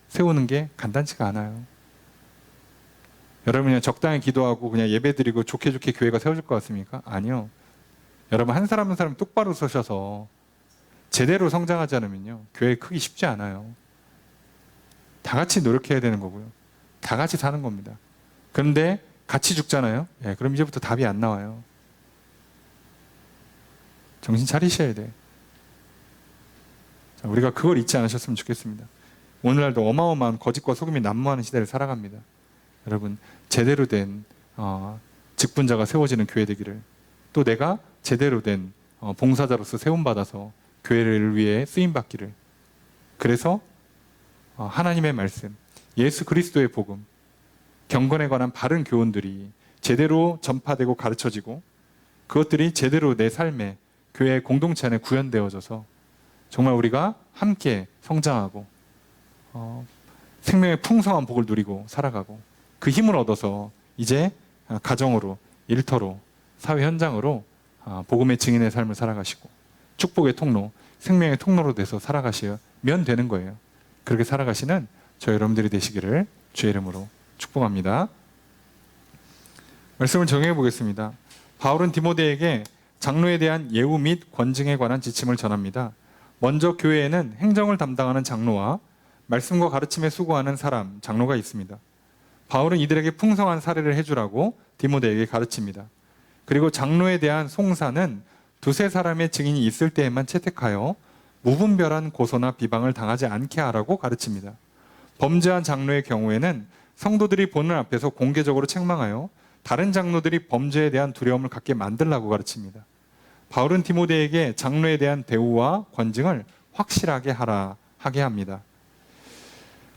세우는 게 간단치가 않아요. 여러분 그냥 적당히 기도하고 그냥 예배 드리고 좋게 좋게 교회가 세워질 것 같습니까? 아니요. 여러분 한 사람 한 사람 똑바로 서셔서 제대로 성장하지 않으면요. 교회 크기 쉽지 않아요. 다 같이 노력해야 되는 거고요. 다 같이 사는 겁니다. 그런데 같이 죽잖아요. 그럼 이제부터 답이 안 나와요. 정신 차리셔야 돼. 자, 우리가 그걸 잊지 않으셨으면 좋겠습니다. 오늘날도 어마어마한 거짓과 소금이 난무하는 시대를 살아갑니다. 여러분 제대로 된 직분자가 세워지는 교회 되기를 또 내가 제대로 된 봉사자로서 세움받아서 교회를 위해 쓰임받기를. 그래서 하나님의 말씀, 예수 그리스도의 복음, 경건에 관한 바른 교훈들이 제대로 전파되고 가르쳐지고 그것들이 제대로 내 삶에, 교회 공동체 안에 구현되어져서 정말 우리가 함께 성장하고 생명의 풍성한 복을 누리고 살아가고 그 힘을 얻어서 이제 가정으로, 일터로, 사회 현장으로 복음의 증인의 삶을 살아가시고 축복의 통로, 생명의 통로로 돼서 살아가시면 되는 거예요. 그렇게 살아가시는 저 여러분들이 되시기를 주의 이름으로 축복합니다. 말씀을 정해 보겠습니다. 바울은 디모데에게 장로에 대한 예우 및 권징에 관한 지침을 전합니다. 먼저 교회에는 행정을 담당하는 장로와 말씀과 가르침에 수고하는 사람, 장로가 있습니다. 바울은 이들에게 풍성한 사례를 해주라고 디모데에게 가르칩니다. 그리고 장로에 대한 송사는 두세 사람의 증인이 있을 때에만 채택하여 무분별한 고소나 비방을 당하지 않게 하라고 가르칩니다. 범죄한 장로의 경우에는 성도들이 보는 앞에서 공개적으로 책망하여 다른 장로들이 범죄에 대한 두려움을 갖게 만들라고 가르칩니다. 바울은 디모데에게 장로에 대한 대우와 권징을 확실하게 하게 합니다.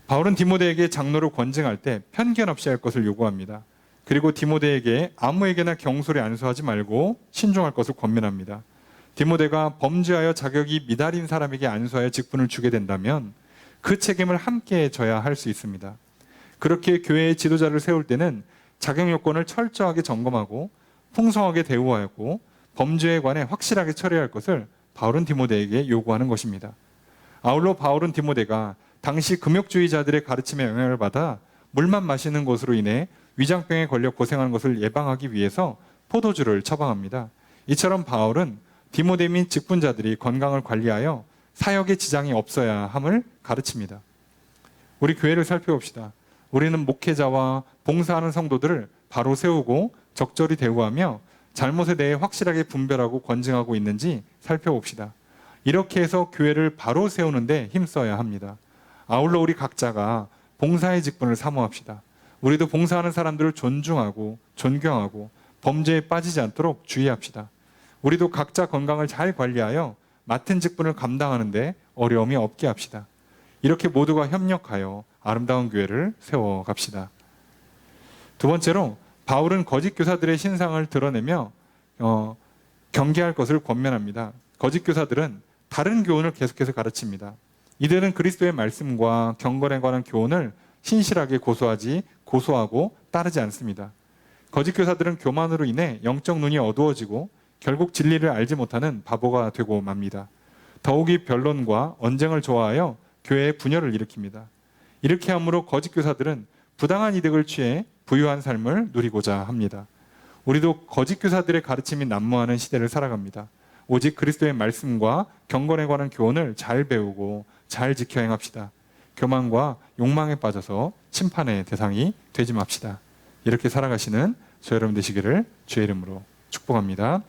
바울은 디모데에게 장로를 권징할 때 편견 없이 할 것을 요구합니다. 그리고 디모데에게 아무에게나 경솔히 안수하지 말고 신중할 것을 권면합니다. 디모데가 범죄하여 자격이 미달인 사람에게 안수하여 직분을 주게 된다면 그 책임을 함께 져야 할 수 있습니다. 그렇게 교회의 지도자를 세울 때는 자격 요건을 철저하게 점검하고 풍성하게 대우하고 범죄에 관해 확실하게 처리할 것을 바울은 디모데에게 요구하는 것입니다. 아울러 바울은 디모데가 당시 금욕주의자들의 가르침에 영향을 받아 물만 마시는 것으로 인해 위장병에 걸려 고생하는 것을 예방하기 위해서 포도주를 처방합니다. 이처럼 바울은 디모데 및 직분자들이 건강을 관리하여 사역에 지장이 없어야 함을 가르칩니다. 우리 교회를 살펴봅시다. 우리는 목회자와 봉사하는 성도들을 바로 세우고 적절히 대우하며 잘못에 대해 확실하게 분별하고 권징하고 있는지 살펴봅시다. 이렇게 해서 교회를 바로 세우는데 힘써야 합니다. 아울러 우리 각자가 봉사의 직분을 사모합시다. 우리도 봉사하는 사람들을 존중하고 존경하고 범죄에 빠지지 않도록 주의합시다. 우리도 각자 건강을 잘 관리하여 맡은 직분을 감당하는데 어려움이 없게 합시다. 이렇게 모두가 협력하여 아름다운 교회를 세워갑시다. 두 번째로 바울은 거짓 교사들의 신상을 드러내며 경계할 것을 권면합니다. 거짓 교사들은 다른 교훈을 계속해서 가르칩니다. 이들은 그리스도의 말씀과 경건에 관한 교훈을 신실하게 고소하고 따르지 않습니다. 거짓 교사들은 교만으로 인해 영적 눈이 어두워지고 결국 진리를 알지 못하는 바보가 되고 맙니다. 더욱이 변론과 언쟁을 좋아하여 교회의 분열을 일으킵니다. 이렇게 함으로 거짓 교사들은 부당한 이득을 취해 부유한 삶을 누리고자 합니다. 우리도 거짓 교사들의 가르침이 난무하는 시대를 살아갑니다. 오직 그리스도의 말씀과 경건에 관한 교훈을 잘 배우고 잘 지켜 행합시다. 교만과 욕망에 빠져서 심판의 대상이 되지 맙시다. 이렇게 살아가시는 저 여러분 되시기를 주의 이름으로 축복합니다.